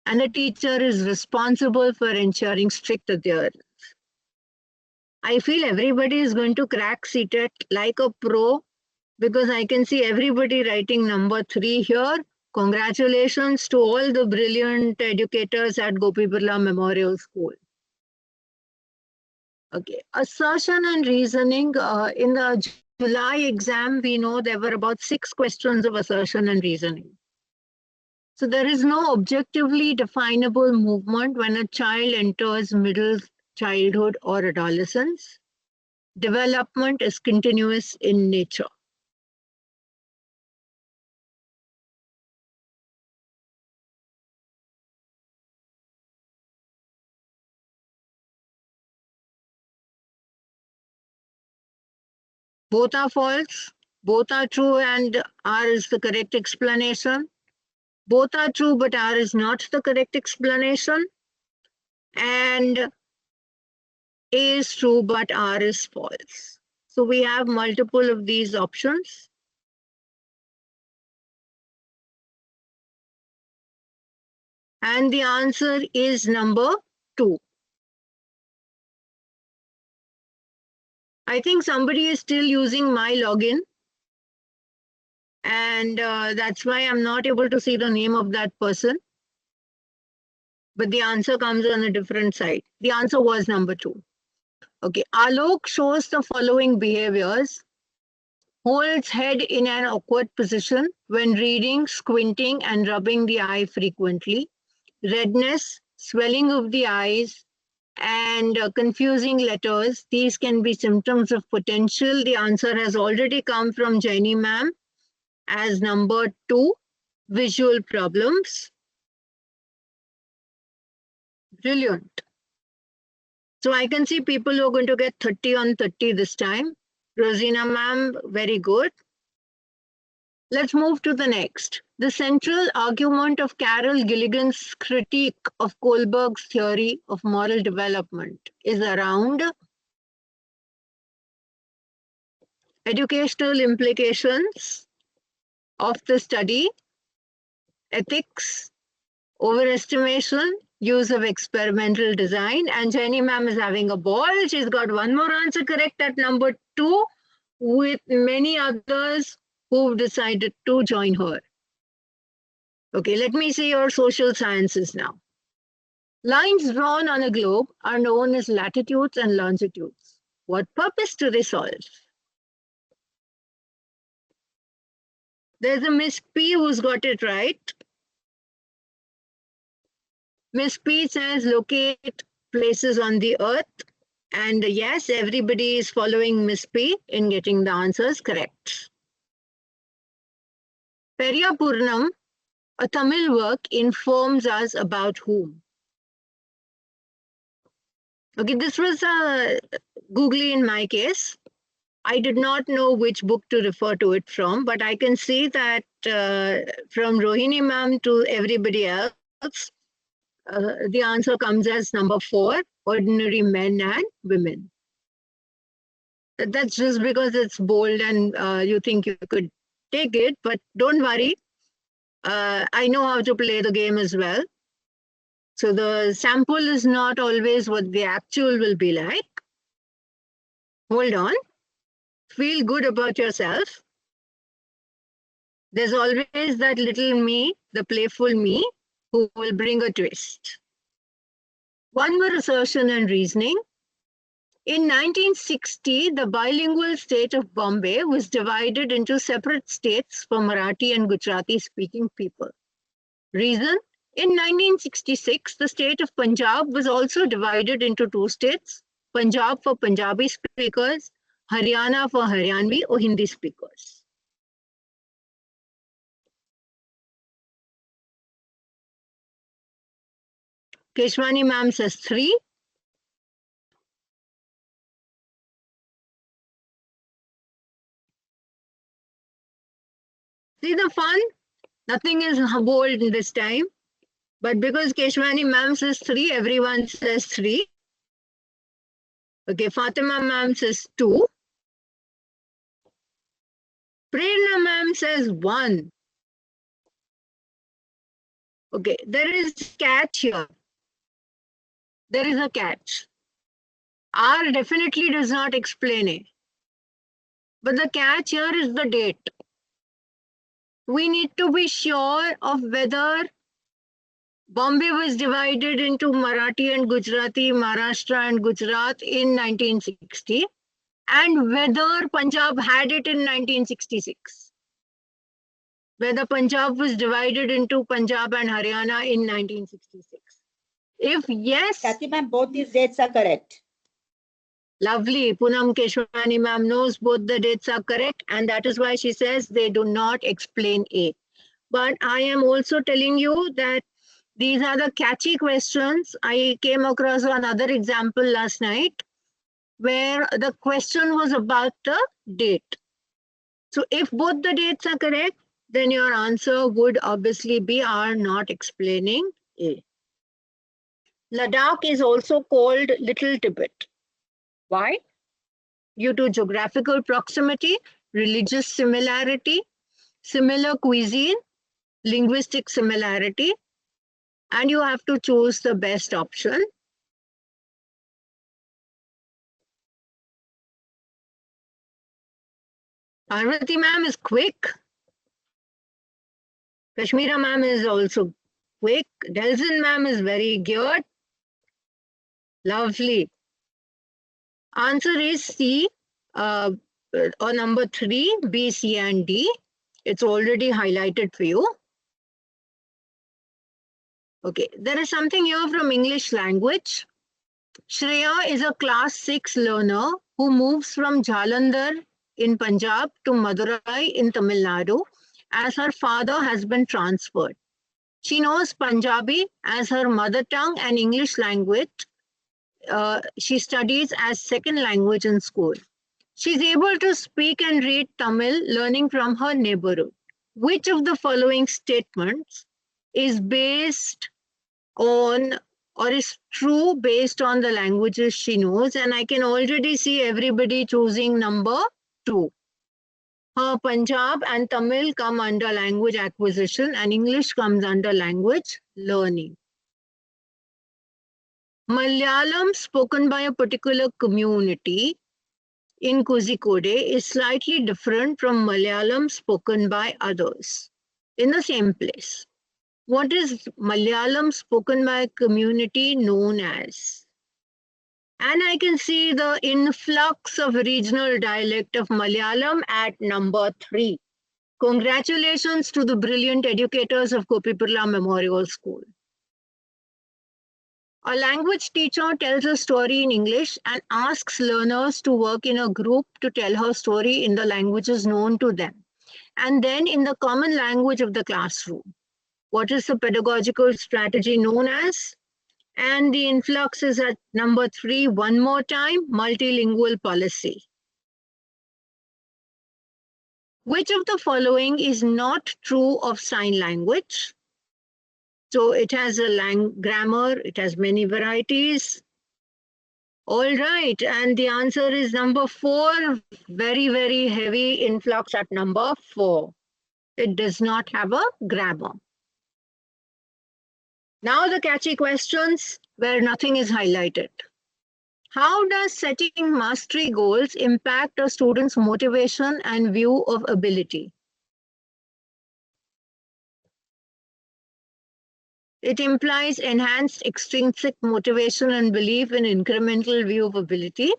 And the teacher is responsible for ensuring strict adherence. I feel everybody is going to crack CTET like a pro, because I can see everybody writing number 3 here. Congratulations to all the brilliant educators at Gopi Birla Memorial School. Okay, assertion and reasoning. In the July exam, we know there were about 6 questions of assertion and reasoning. So there is no objectively definable movement when a child enters middle childhood or adolescence. Development is continuous in nature. Both are false, both are true, and R is the correct explanation. Both are true, but R is not the correct explanation. And A is true, but R is false. So we have multiple of these options. And the answer is number 2. I think somebody is still using my login. And that's why I'm not able to see the name of that person. But the answer comes on a different side. The answer was number 2. Okay, Alok shows the following behaviors. Holds head in an awkward position when reading, squinting, and rubbing the eye frequently. Redness, swelling of the eyes, and confusing letters. These can be symptoms of potential. The answer has already come from Jenny ma'am as number 2, visual problems. Brilliant. So I can see people who are going to get 30 on 30 this time. Rosina ma'am, very good. Let's move to the next. The central argument of Carol Gilligan's critique of Kohlberg's theory of moral development is around educational implications of the study, ethics, overestimation, use of experimental design, and Jenny ma'am is having a ball. She's got one more answer correct at number 2, with many others who've decided to join her. Okay, let me see your social sciences now. Lines drawn on a globe are known as latitudes and longitudes. What purpose do they serve? There's a Miss P who's got it right. Miss P says locate places on the earth. And yes, everybody is following Miss P in getting the answers correct. Periyapurnam, a Tamil work, informs us about whom? Okay, this was googly in my case. I did not know which book to refer to it from, but I can see that from Rohini ma'am to everybody else, the answer comes as number 4, ordinary men and women. That's just because it's bold and you think you could take it, but don't worry. I know how to play the game as well. So the sample is not always what the actual will be like. Hold on. Feel good about yourself. There's always that little me, the playful me, who will bring a twist. One more assertion and reasoning. In 1960, the bilingual state of Bombay was divided into separate states for Marathi and Gujarati speaking people. Reason? In 1966, the state of Punjab was also divided into 2 states, Punjab for Punjabi speakers, Haryana for Haryanvi or Hindi speakers. Keshwani ma'am says 3. See the fun? Nothing is bold this time. But because Keshwani ma'am says 3, everyone says 3. Okay, Fatima ma'am says 2. Prerna ma'am says 1. Okay, there is a catch here. There is a catch. R definitely does not explain it. But the catch here is the date. We need to be sure of whether Bombay was divided into Marathi and Gujarati, Maharashtra and Gujarat in 1960, and whether Punjab had it in 1966. Whether Punjab was divided into Punjab and Haryana in 1966. If yes, Khyati ma'am, both these dates are correct. Lovely. Poonam Keshwani ma'am knows both the dates are correct, and that is why she says they do not explain A. But I am also telling you that these are the catchy questions. I came across another example last night where the question was about the date. So if both the dates are correct, then your answer would obviously be are not explaining A. Ladakh is also called Little Tibet. Why? Due to geographical proximity, religious similarity, similar cuisine, linguistic similarity, and you have to choose the best option. Parvati ma'am is quick. Kashmira ma'am is also quick. Delzin ma'am is very good. Lovely. Answer is C, or number 3, B, C, and D. It's already highlighted for you. Okay, there is something here from English language. Shreya is a class 6 learner who moves from Jalandhar in Punjab to Madurai in Tamil Nadu as her father has been transferred. She knows Punjabi as her mother tongue and English language. She studies as second language in school. She's able to speak and read Tamil, learning from her neighborhood. Which of the following statements is based on or is true based on the languages she knows? And I can already see everybody choosing number 2. Her Punjab and Tamil come under language acquisition and English comes under language learning. Malayalam spoken by a particular community in Kozhikode is slightly different from Malayalam spoken by others in the same place. What is Malayalam spoken by a community known as? And I can see the influx of regional dialect of Malayalam at number 3. Congratulations to the brilliant educators of Gopi Birla Memorial School. A language teacher tells a story in English and asks learners to work in a group to tell her story in the languages known to them, and then in the common language of the classroom. What is the pedagogical strategy known as? And the influx is at number 3, one more time, multilingual policy. Which of the following is not true of sign language? So it has a grammar, it has many varieties. All right, and the answer is number 4, very, very heavy influx at number 4. It does not have a grammar. Now the catchy questions where nothing is highlighted. How does setting mastery goals impact a student's motivation and view of ability? It implies enhanced extrinsic motivation and belief in incremental view of ability.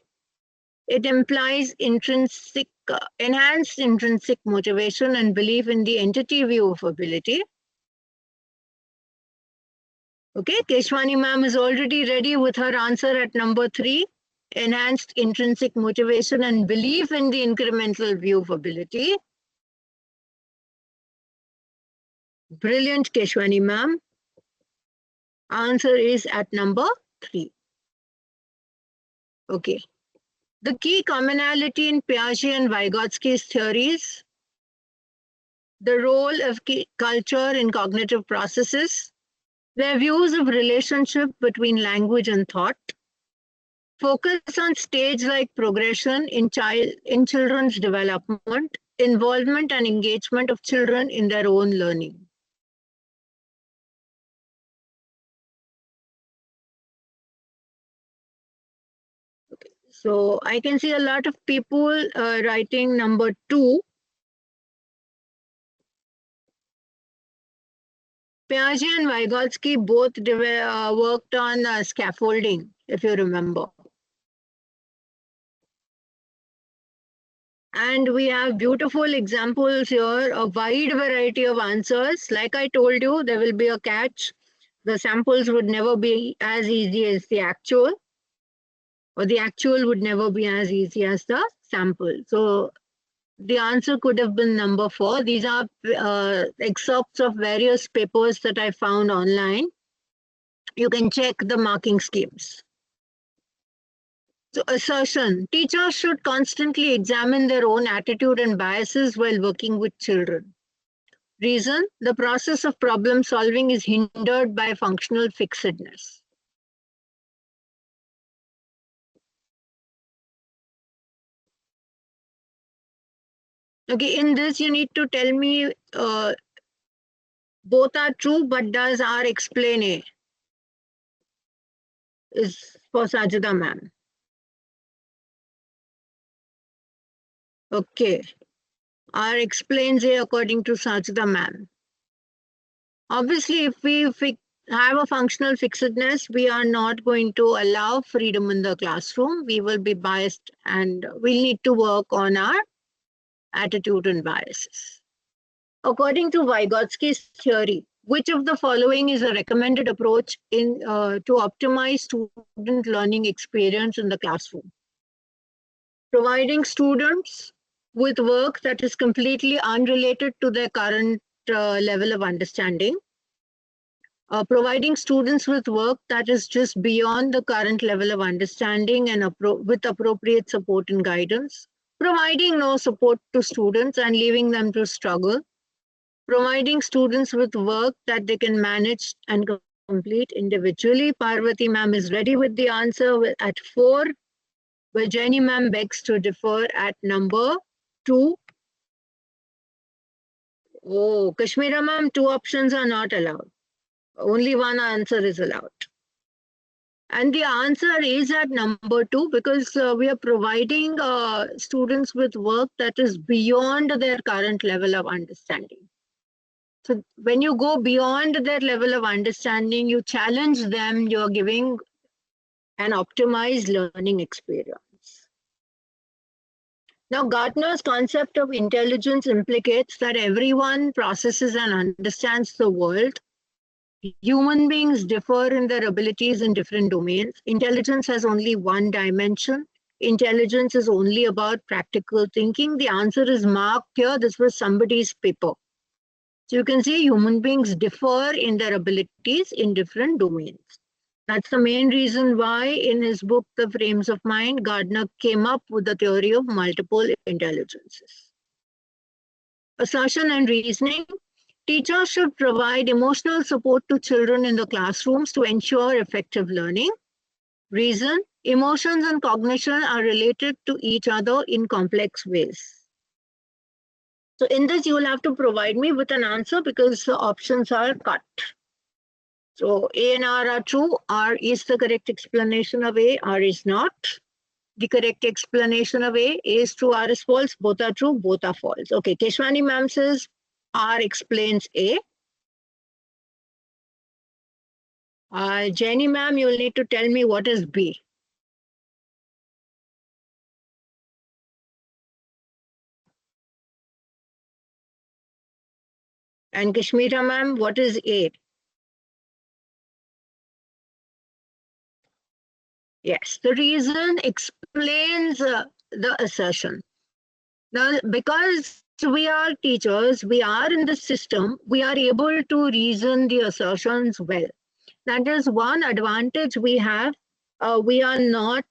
It implies enhanced intrinsic motivation and belief in the entity view of ability. Okay, Keshwani ma'am is already ready with her answer at number 3. Enhanced intrinsic motivation and belief in the incremental view of ability. Brilliant, Keshwani ma'am. Answer is at number 3. Okay. The key commonality in Piaget and Vygotsky's theories, the role of culture in cognitive processes, their views of relationship between language and thought, focus on stage-like progression in children's development, involvement and engagement of children in their own learning. Okay. So I can see a lot of people writing number 2. Piaget and Vygotsky both worked on scaffolding, if you remember. And we have beautiful examples here, a wide variety of answers. Like I told you, there will be a catch. The samples would never be as easy as the actual, or the actual would never be as easy as the sample. So the answer could have been number 4. These are excerpts of various papers that I found online. You can check the marking schemes. So assertion, teachers should constantly examine their own attitude and biases while working with children. Reason, the process of problem solving is hindered by functional fixedness. Okay, in this you need to tell me both are true, but does R explain A? Is for Sajida ma'am. Okay. R explains A according to Sajida ma'am. Obviously, if we have a functional fixedness, we are not going to allow freedom in the classroom. We will be biased and we'll need to work on our attitude and biases. According to Vygotsky's theory, which of the following is a recommended approach to optimize student learning experience in the classroom? Providing students with work that is completely unrelated to their current level of understanding. Providing students with work that is just beyond the current level of understanding and with appropriate support and guidance. Providing no support to students and leaving them to struggle. Providing students with work that they can manage and complete individually. Parvati ma'am is ready with the answer at 4. But Jenny ma'am begs to differ at number 2. Oh, Kashmira ma'am, 2 options are not allowed. Only one answer is allowed. And the answer is at number 2 because we are providing students with work that is beyond their current level of understanding. So when you go beyond their level of understanding, you challenge them, you're giving an optimized learning experience. Now, Gartner's concept of intelligence implicates that everyone processes and understands the world Human beings differ in their abilities in different domains. Intelligence has only one dimension. Intelligence is only about practical thinking. The answer is marked here. This was somebody's paper. So you can see human beings differ in their abilities in different domains. That's the main reason why in his book, The Frames of Mind, Gardner came up with the theory of multiple intelligences. Assertion and reasoning. Teachers should provide emotional support to children in the classrooms to ensure effective learning. Reason, emotions and cognition are related to each other in complex ways. So in this, you will have to provide me with an answer because the options are cut. So A and R are true. R is the correct explanation of A. R is not. The correct explanation of A is true. R is false. Both are true. Both are false. Okay, Keshwani ma'am says R explains A. Jenny ma'am, you'll need to tell me what is B. And Kashmira ma'am, what is A? Yes, the reason explains the assertion. Now, because we are teachers, we are in the system, we are able to reason the assertions well. That is one advantage we have. We are not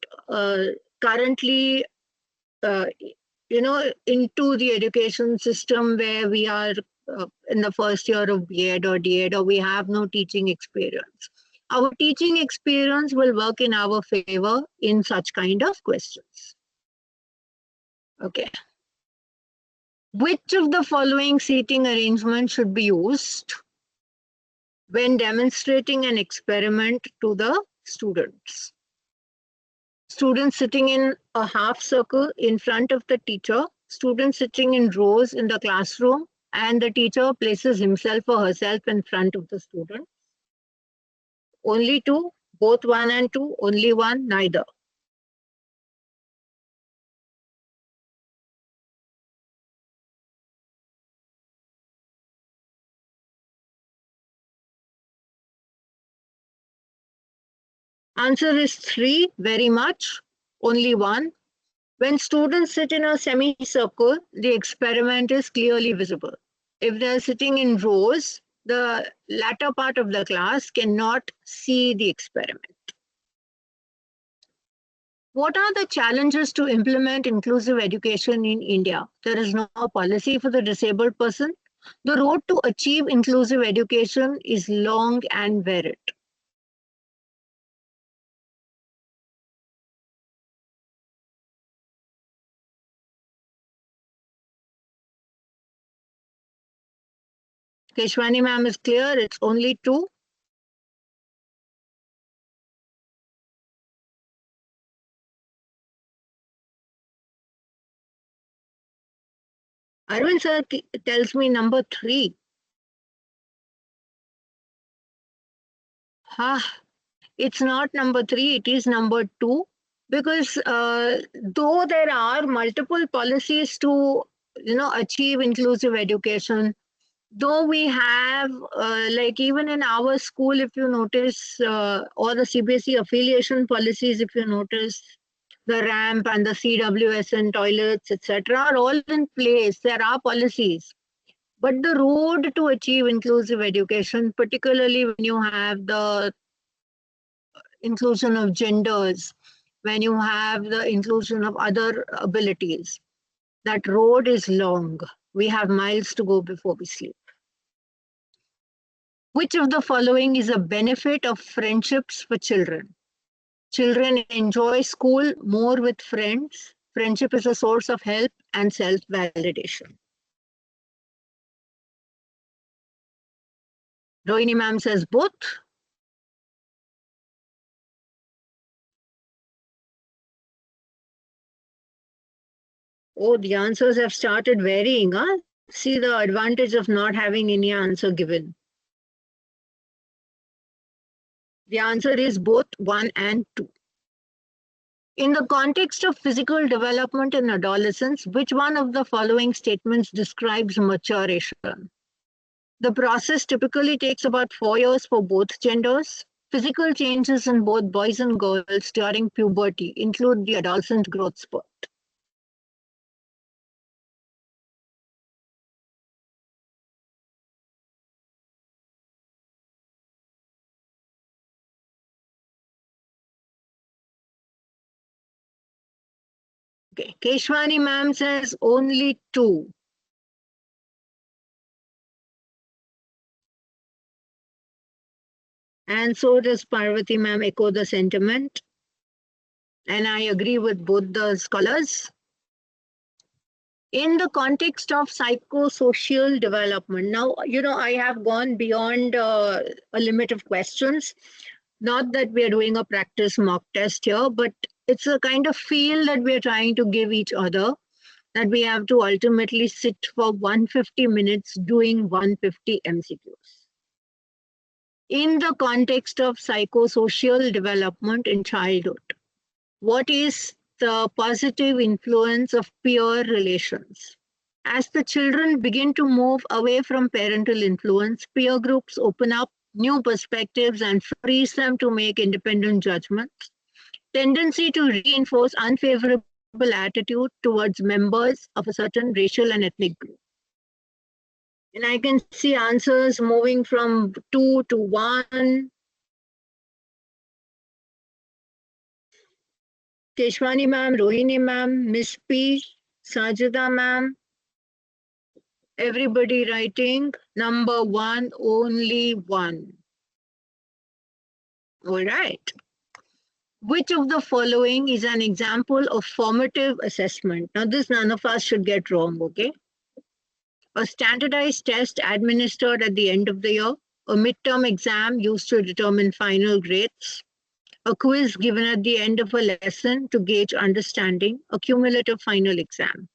currently, into the education system where we are in the first year of B.Ed or D.Ed, or we have no teaching experience. Our teaching experience will work in our favor in such kind of questions. Okay. Which of the following seating arrangements should be used when demonstrating an experiment to the students? Students sitting in a half circle in front of the teacher, students sitting in rows in the classroom, and the teacher places himself or herself in front of the student. Only two, both one and two, only one, neither. Answer is three, very much, only one. When students sit in a semicircle, the experiment is clearly visible. If they're sitting in rows, the latter part of the class cannot see the experiment. What are the challenges to implement inclusive education in India? There is no policy for the disabled person. The road to achieve inclusive education is long and varied. Keshwani ma'am is clear, it's only two. Arvind sir tells me number three. It's not number three, it is number two. Because though there are multiple policies to achieve inclusive education, though we have like even in our school, if you notice, or the CBSE affiliation policies, if you notice, the ramp and the CWS and toilets, etc., are all in place. There are policies. But the road to achieve inclusive education, particularly when you have the inclusion of genders, when you have the inclusion of other abilities, that road is long. We have miles to go before we sleep. Which of the following is a benefit of friendships for children? Children enjoy school more with friends. Friendship is a source of help and self-validation. Rohini ma'am says both. Oh, the answers have started varying. Huh? See the advantage of not having any answer given. The answer is both 1 and 2. In the context of physical development in adolescence, which one of the following statements describes maturation? The process typically takes about 4 years for both genders. Physical changes in both boys and girls during puberty include the adolescent growth spurt. Okay, Keshwani ma'am says only 2. And so does Parvati ma'am echo the sentiment. And I agree with both the scholars. In the context of psychosocial development, now, I have gone beyond a limit of questions. Not that we are doing a practice mock test here, but it's a kind of feel that we are trying to give each other, that we have to ultimately sit for 150 minutes doing 150 MCQs. In the context of psychosocial development in childhood, what is the positive influence of peer relations? As the children begin to move away from parental influence, peer groups open up new perspectives and frees them to make independent judgments. Tendency to reinforce unfavorable attitude towards members of a certain racial and ethnic group. And I can see answers moving from 2 to 1. Keshwani ma'am, Rohini ma'am, Miss P, Sajida ma'am, everybody writing number 1, only 1. All right. Which of the following is an example of formative assessment? Now, this none of us should get wrong, okay? A standardized test administered at the end of the year, a midterm exam used to determine final grades, a quiz given at the end of a lesson to gauge understanding, a cumulative final exam.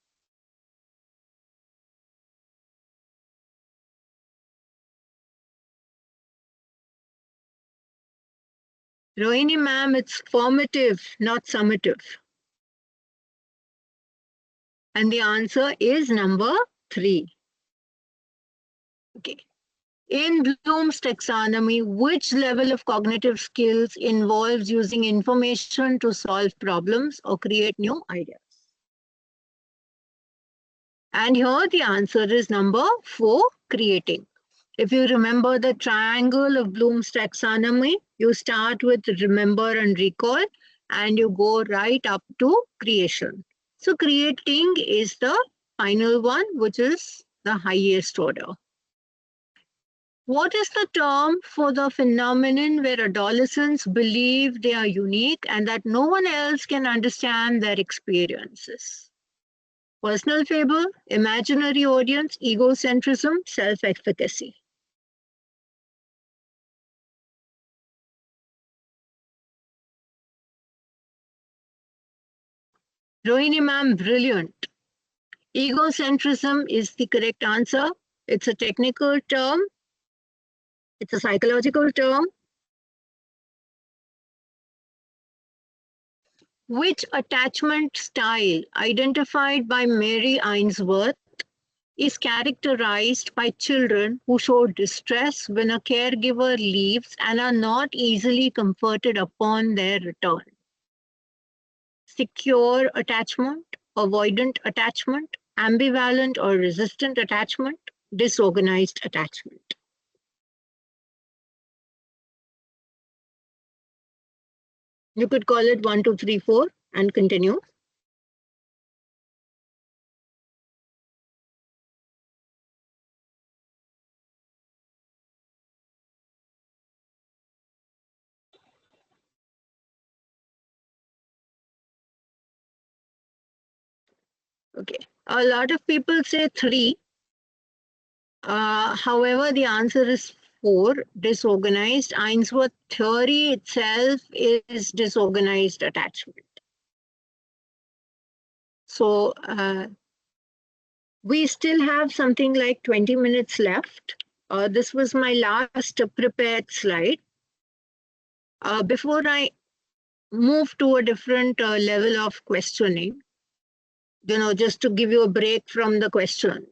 Rohini ma'am, it's formative, not summative. And the answer is number 3. Okay. In Bloom's taxonomy, which level of cognitive skills involves using information to solve problems or create new ideas? And here the answer is number 4, creating. If you remember the triangle of Bloom's taxonomy, you start with remember and recall, and you go right up to creation. So creating is the final one, which is the highest order. What is the term for the phenomenon where adolescents believe they are unique and that no one else can understand their experiences? Personal fable, imaginary audience, egocentrism, self-efficacy. Rohini ma'am, brilliant. Egocentrism is the correct answer. It's a technical term. It's a psychological term. Which attachment style identified by Mary Ainsworth is characterized by children who show distress when a caregiver leaves and are not easily comforted upon their return? Secure attachment, avoidant attachment, ambivalent or resistant attachment, disorganized attachment. You could call it 1, 2, 3, 4 and continue. Okay, a lot of people say 3. However, the answer is 4, disorganized. Ainsworth theory itself is disorganized attachment. So we still have something like 20 minutes left. This was my last prepared slide. Before I move to a different level of questioning, just to give you a break from the questions.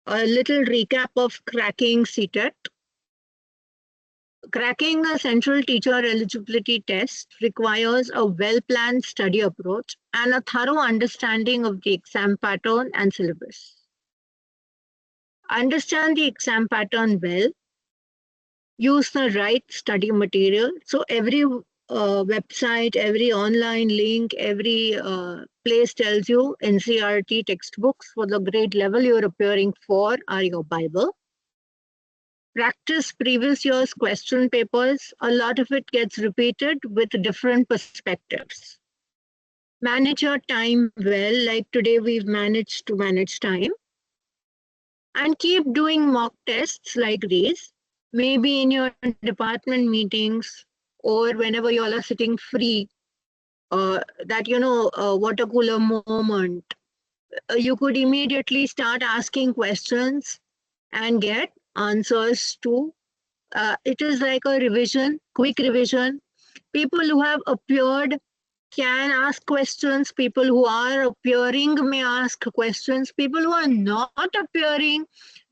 A little recap of cracking CTET. Cracking the central teacher eligibility test requires a well-planned study approach and a thorough understanding of the exam pattern and syllabus. Understand the exam pattern well. Use the right study material. So every website, every online link, every place tells you NCERT textbooks for the grade level you're appearing for are your Bible. Practice previous year's question papers. A lot of it gets repeated with different perspectives. Manage your time well, like today we've managed to manage time. And keep doing mock tests like these, maybe in your department meetings or whenever you all are sitting free, that, water cooler moment. You could immediately start asking questions and get answers to. It is like a revision, quick revision. People who have appeared can ask questions. People who are appearing may ask questions. People who are not appearing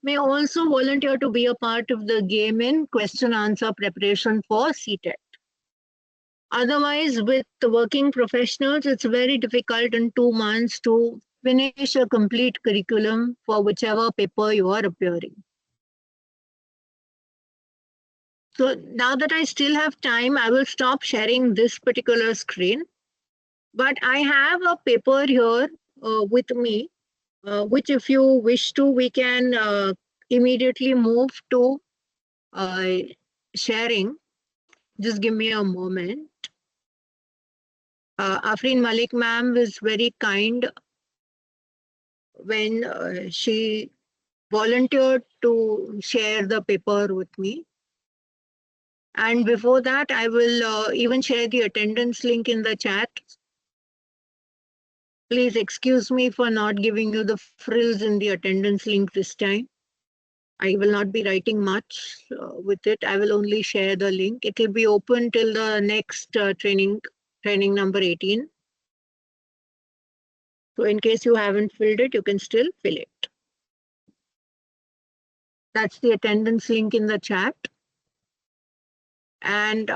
may also volunteer to be a part of the game in question answer preparation for CTET. Otherwise, with the working professionals, it's very difficult in 2 months to finish a complete curriculum for whichever paper you are appearing. So now that I still have time, I will stop sharing this particular screen. But I have a paper here with me, which if you wish to, we can immediately move to sharing. Just give me a moment. Afreen Malik ma'am was very kind when she volunteered to share the paper with me. And before that, I will even share the attendance link in the chat. Please excuse me for not giving you the frills in the attendance link this time. I will not be writing much with it. I will only share the link. It will be open till the next training number 18. So in case you haven't filled it, you can still fill it. That's the attendance link in the chat. And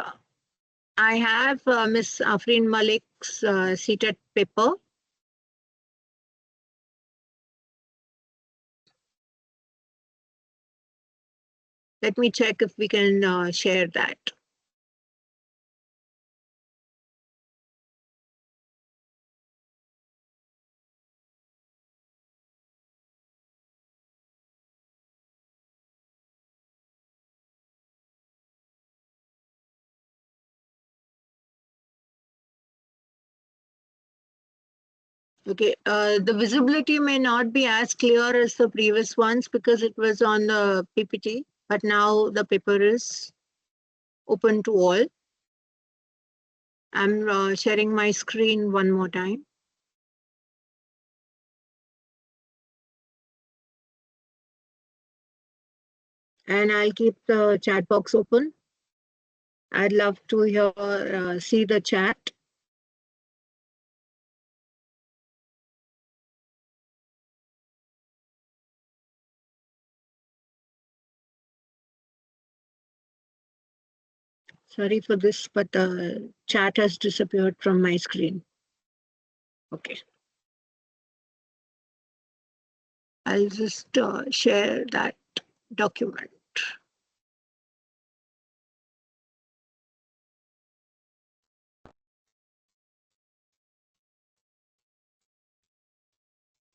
I have Miss Afreen Malik's CTET paper. Let me check if we can share that. Okay, the visibility may not be as clear as the previous ones because it was on the PPT, but now the paper is open to all. I'm sharing my screen one more time. And I'll keep the chat box open. I'd love to hear, see the chat. Sorry for this, but the chat has disappeared from my screen. Okay. I'll just share that document.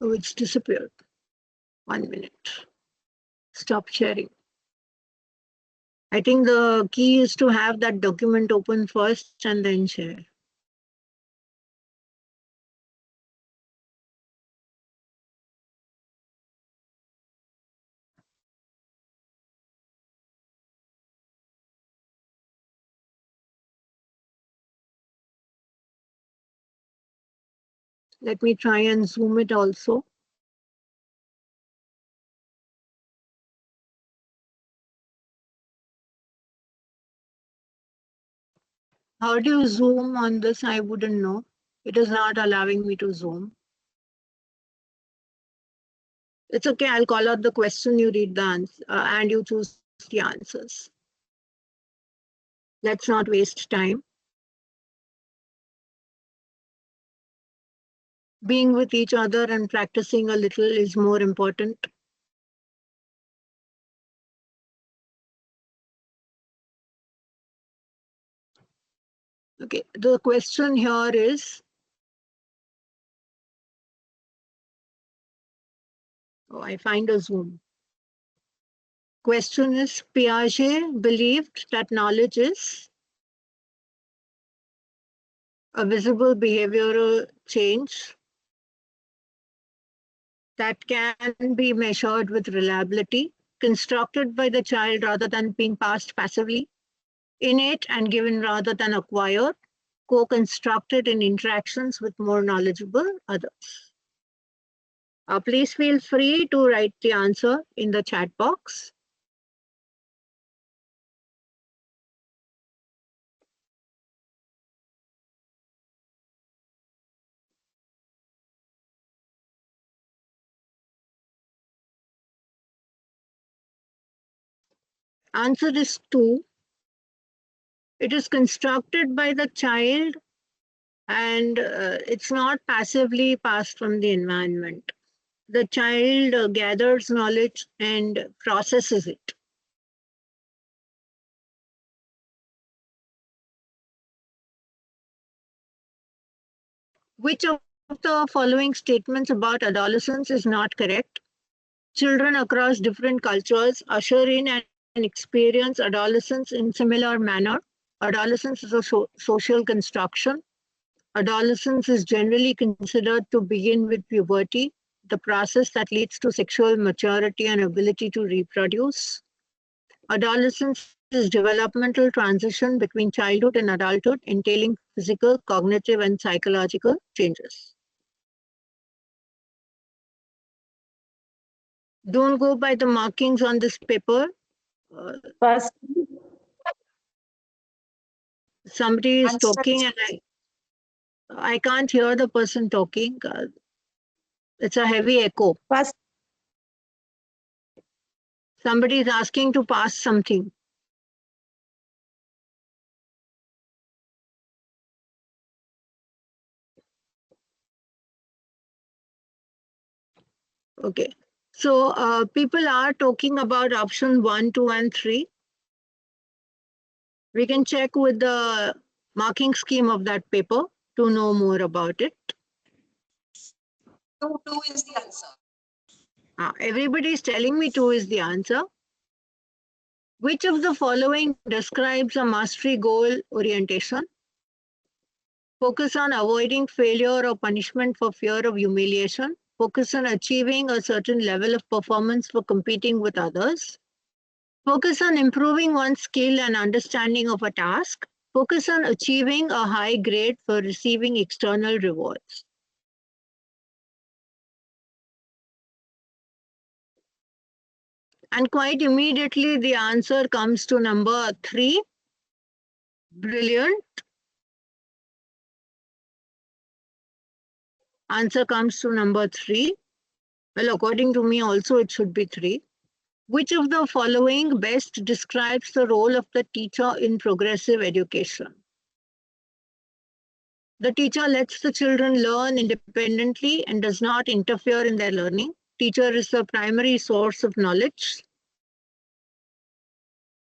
Oh, it's disappeared. 1 minute. Stop sharing. I think the key is to have that document open first and then share. Let me try and zoom it also. How do you zoom on this? I wouldn't know. It is not allowing me to zoom. It's okay, I'll call out the question, you read the answer, and you choose the answers. Let's not waste time. Being with each other and practicing a little is more important. Okay, the question here is, oh, I find a Zoom. Question is, Piaget believed that knowledge is a visible behavioral change that can be measured with reliability, constructed by the child rather than being passed passively, innate and given rather than acquired, co-constructed in interactions with more knowledgeable others. Please feel free to write the answer in the chat box. Answer is 2. It is constructed by the child and it's not passively passed from the environment. The child gathers knowledge and processes it. Which of the following statements about adolescence is not correct? Children across different cultures usher in and experience adolescence in similar manner. Adolescence is a social construction. Adolescence is generally considered to begin with puberty, the process that leads to sexual maturity and ability to reproduce. Adolescence is developmental transition between childhood and adulthood, entailing physical, cognitive, and psychological changes. Don't go by the markings on this paper. First, Somebody is talking and I can't hear the person talking. It's a heavy echo. first, Somebody is asking to pass something. Okay. So people are talking about option 1, 2, and 3. We can check with the marking scheme of that paper to know more about it. 2 is the answer. Everybody is telling me 2 is the answer. Which of the following describes a mastery goal orientation? Focus on avoiding failure or punishment for fear of humiliation. Focus on achieving a certain level of performance for competing with others. Focus on improving one's skill and understanding of a task. Focus on achieving a high grade for receiving external rewards. And quite immediately, the answer comes to number 3. Brilliant. Answer comes to number 3. Well, according to me, also it should be 3. Which of the following best describes the role of the teacher in progressive education? The teacher lets the children learn independently and does not interfere in their learning. Teacher is the primary source of knowledge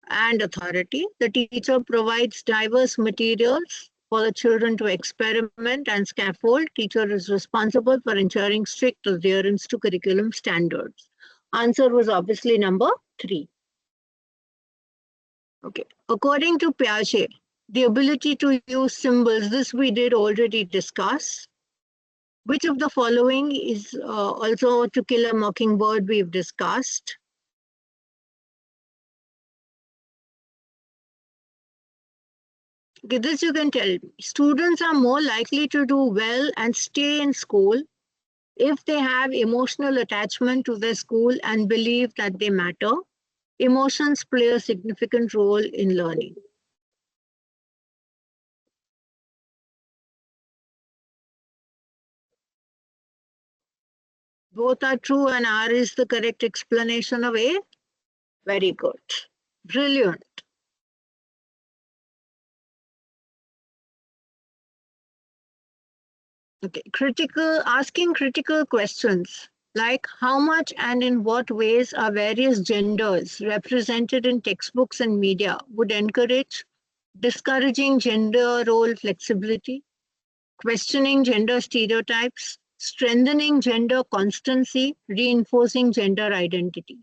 and authority. The teacher provides diverse materials for the children to experiment and scaffold. Teacher is responsible for ensuring strict adherence to curriculum standards. Answer was obviously number 3. Okay. According to Piaget, the ability to use symbols, this we did already discuss. Which of the following is also To Kill a Mockingbird we've discussed? Okay, this you can tell me. Students are more likely to do well and stay in school if they have emotional attachment to their school and believe that they matter. Emotions play a significant role in learning. Both are true and R is the correct explanation of A. Very good. Brilliant. Okay, asking critical questions like how much and in what ways are various genders represented in textbooks and media would encourage discouraging gender role flexibility, questioning gender stereotypes, strengthening gender constancy, reinforcing gender identity.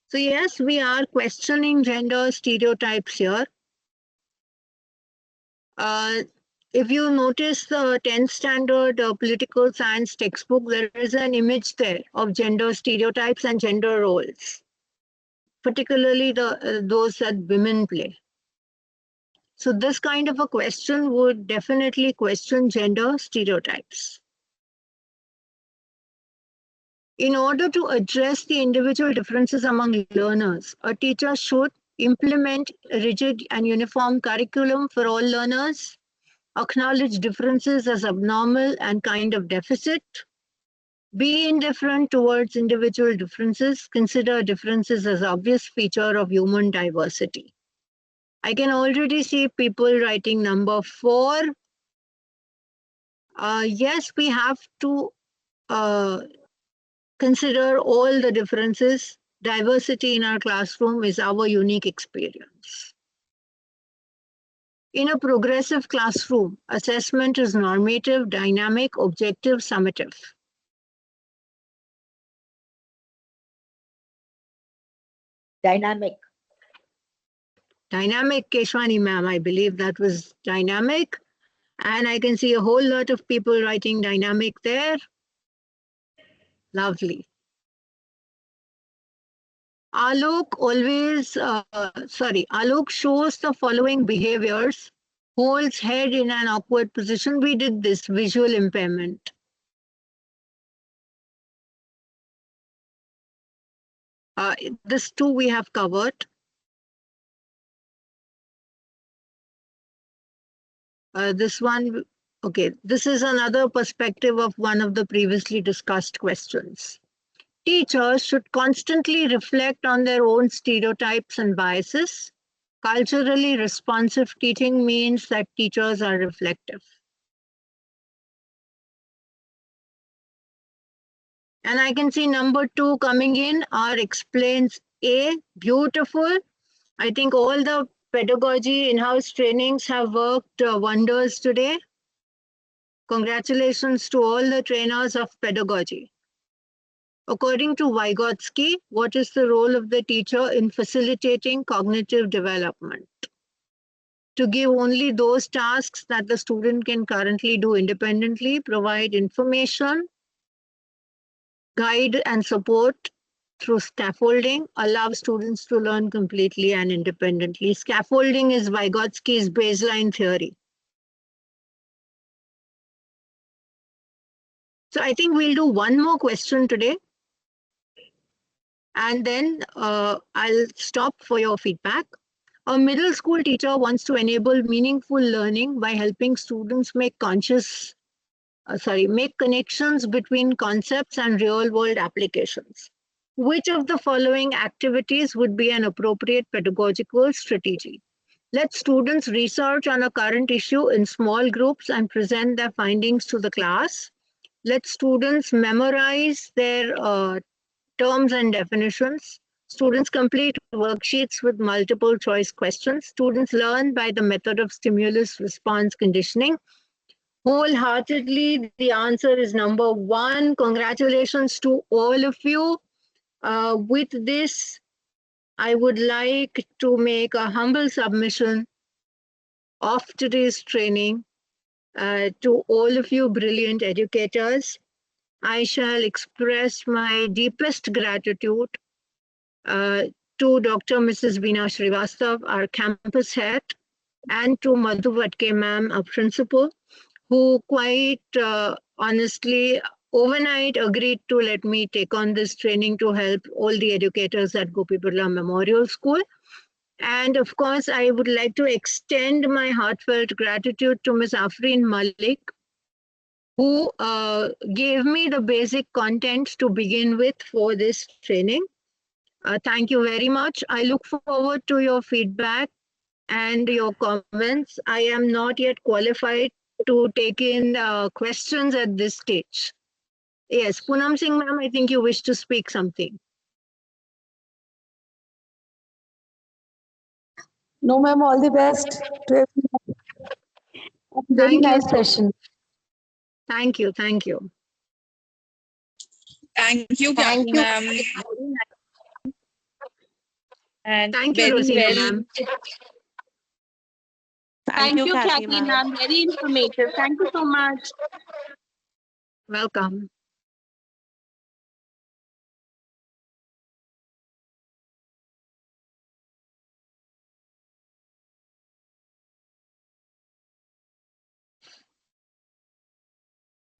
So yes, we are questioning gender stereotypes here. If you notice the 10th standard political science textbook, there is an image there of gender stereotypes and gender roles, particularly those that women play. So this kind of a question would definitely question gender stereotypes. In order to address the individual differences among learners, a teacher should implement a rigid and uniform curriculum for all learners, acknowledge differences as abnormal and kind of deficit, be indifferent towards individual differences, consider differences as obvious feature of human diversity. I can already see people writing number 4. Yes, we have to consider all the differences. Diversity in our classroom is our unique experience. In a progressive classroom, assessment is normative, dynamic, objective, summative. Dynamic. Dynamic, Keshwani ma'am, I believe that was dynamic. And I can see a whole lot of people writing dynamic there. Lovely. Alok shows the following behaviors. Holds head in an awkward position. We did this, visual impairment. This too we have covered. This one, okay, this is another perspective of one of the previously discussed questions. Teachers should constantly reflect on their own stereotypes and biases. Culturally responsive teaching means that teachers are reflective. And I can see number 2 coming in. R explains A. Beautiful. I think all the pedagogy in-house trainings have worked wonders today. Congratulations to all the trainers of pedagogy. According to Vygotsky, what is the role of the teacher in facilitating cognitive development? To give only those tasks that the student can currently do independently, provide information, guide and support through scaffolding, allow students to learn completely and independently. Scaffolding is Vygotsky's baseline theory. So I think we'll do one more question today. And then I'll stop for your feedback. A middle school teacher wants to enable meaningful learning by helping students make connections between concepts and real-world applications. Which of the following activities would be an appropriate pedagogical strategy? Let students research on a current issue in small groups and present their findings to the class. Let students memorize their terms and definitions. Students complete worksheets with multiple choice questions. Students learn by the method of stimulus response conditioning. Wholeheartedly, the answer is number 1. Congratulations to all of you. With this, I would like to make a humble submission of today's training to all of you brilliant educators. I shall express my deepest gratitude to Dr. Mrs. Veena Srivastav, our campus head, and to Madhu Vatke ma'am, our principal, who quite honestly overnight agreed to let me take on this training to help all the educators at Gopi Birla Memorial School. And of course, I would like to extend my heartfelt gratitude to Ms. Afreen Malik, who gave me the basic content to begin with for this training. Thank you very much. I look forward to your feedback and your comments. I am not yet qualified to take in questions at this stage. Yes, Poonam Singh ma'am, I think you wish to speak something. No, ma'am, all the best to everyone. Very Thank you. nice session. Thank you. Thank you. Thank you, Thank Khyati you. ma'am. And Thank you, very, Rosina very ma'am. Thank you, Khyati ma'am. Very informative. Thank you so much. Welcome.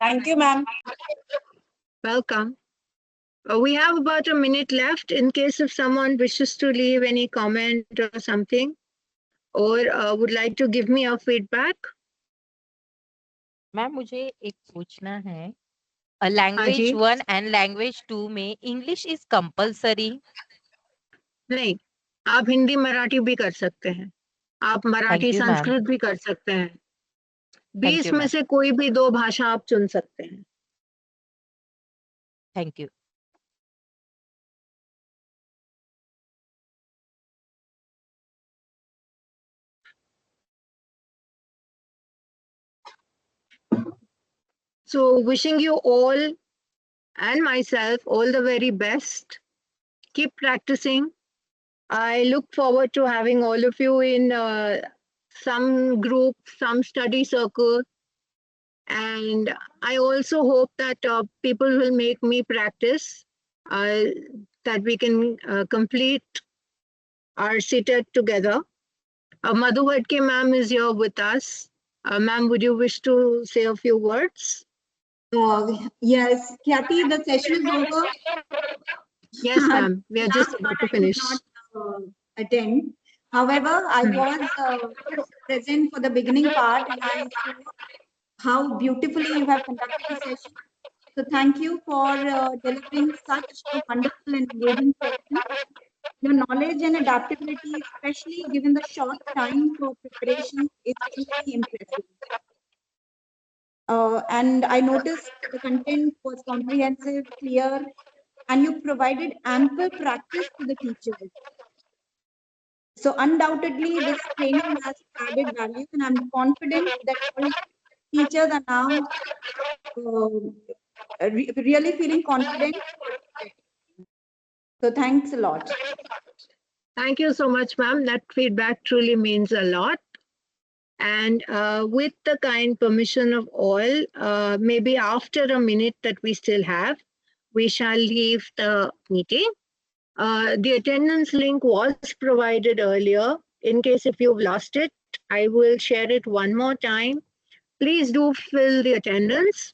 Thank you, ma'am. Welcome. We have about a minute left in case if someone wishes to leave any comment or something, or would like to give me a feedback. Ma'am मुझे एक पूछना है language 1 and language 2 में English is compulsory? नहीं, आप हिंदी मराठी भी कर सकते हैं, आप मराठी you, ma'am. संस्कृत भी कर सकते हैं। 20 you, में ma'am. से कोई भी 2 भाषा आप चुन सकते हैं। Thank you. So wishing you all and myself all the very best. Keep practicing. I look forward to having all of you in some group, some study circle. And I also hope that people will make me practice, that we can complete our CTET together. Madhu Vatke ma'am is here with us. Ma'am, would you wish to say a few words? Yes, Khyati, the session is over. Yes, ma'am. We are just about to finish. Not attend. However, I was present for the beginning part, and I saw how beautifully you have conducted the session. So thank you for delivering such a wonderful and engaging session. Your knowledge and adaptability, especially given the short time for preparation, is truly impressive. And I noticed the content was comprehensive, clear, and you provided ample practice to the teachers. So undoubtedly, this training has added value, and I'm confident that all teachers are now really feeling confident. So thanks a lot. Thank you so much, ma'am. That feedback truly means a lot. And with the kind permission of all, maybe after a minute that we still have, we shall leave the meeting. The attendance link was provided earlier. In case if you've lost it, I will share it one more time. Please do fill the attendance.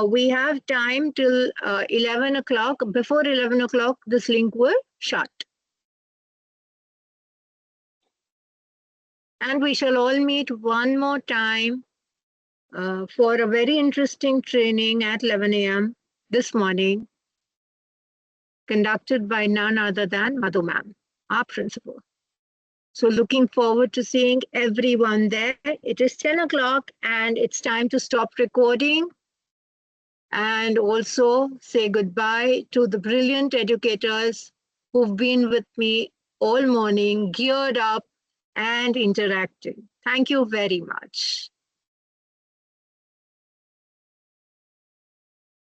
We have time till 11 o'clock. Before 11 o'clock, this link will shut. And we shall all meet one more time for a very interesting training at 11 a.m. this morning, conducted by none other than Madhu ma'am, our principal. So looking forward to seeing everyone there. It is 10 o'clock and it's time to stop recording and also say goodbye to the brilliant educators who've been with me all morning, geared up and interacting. Thank you very much.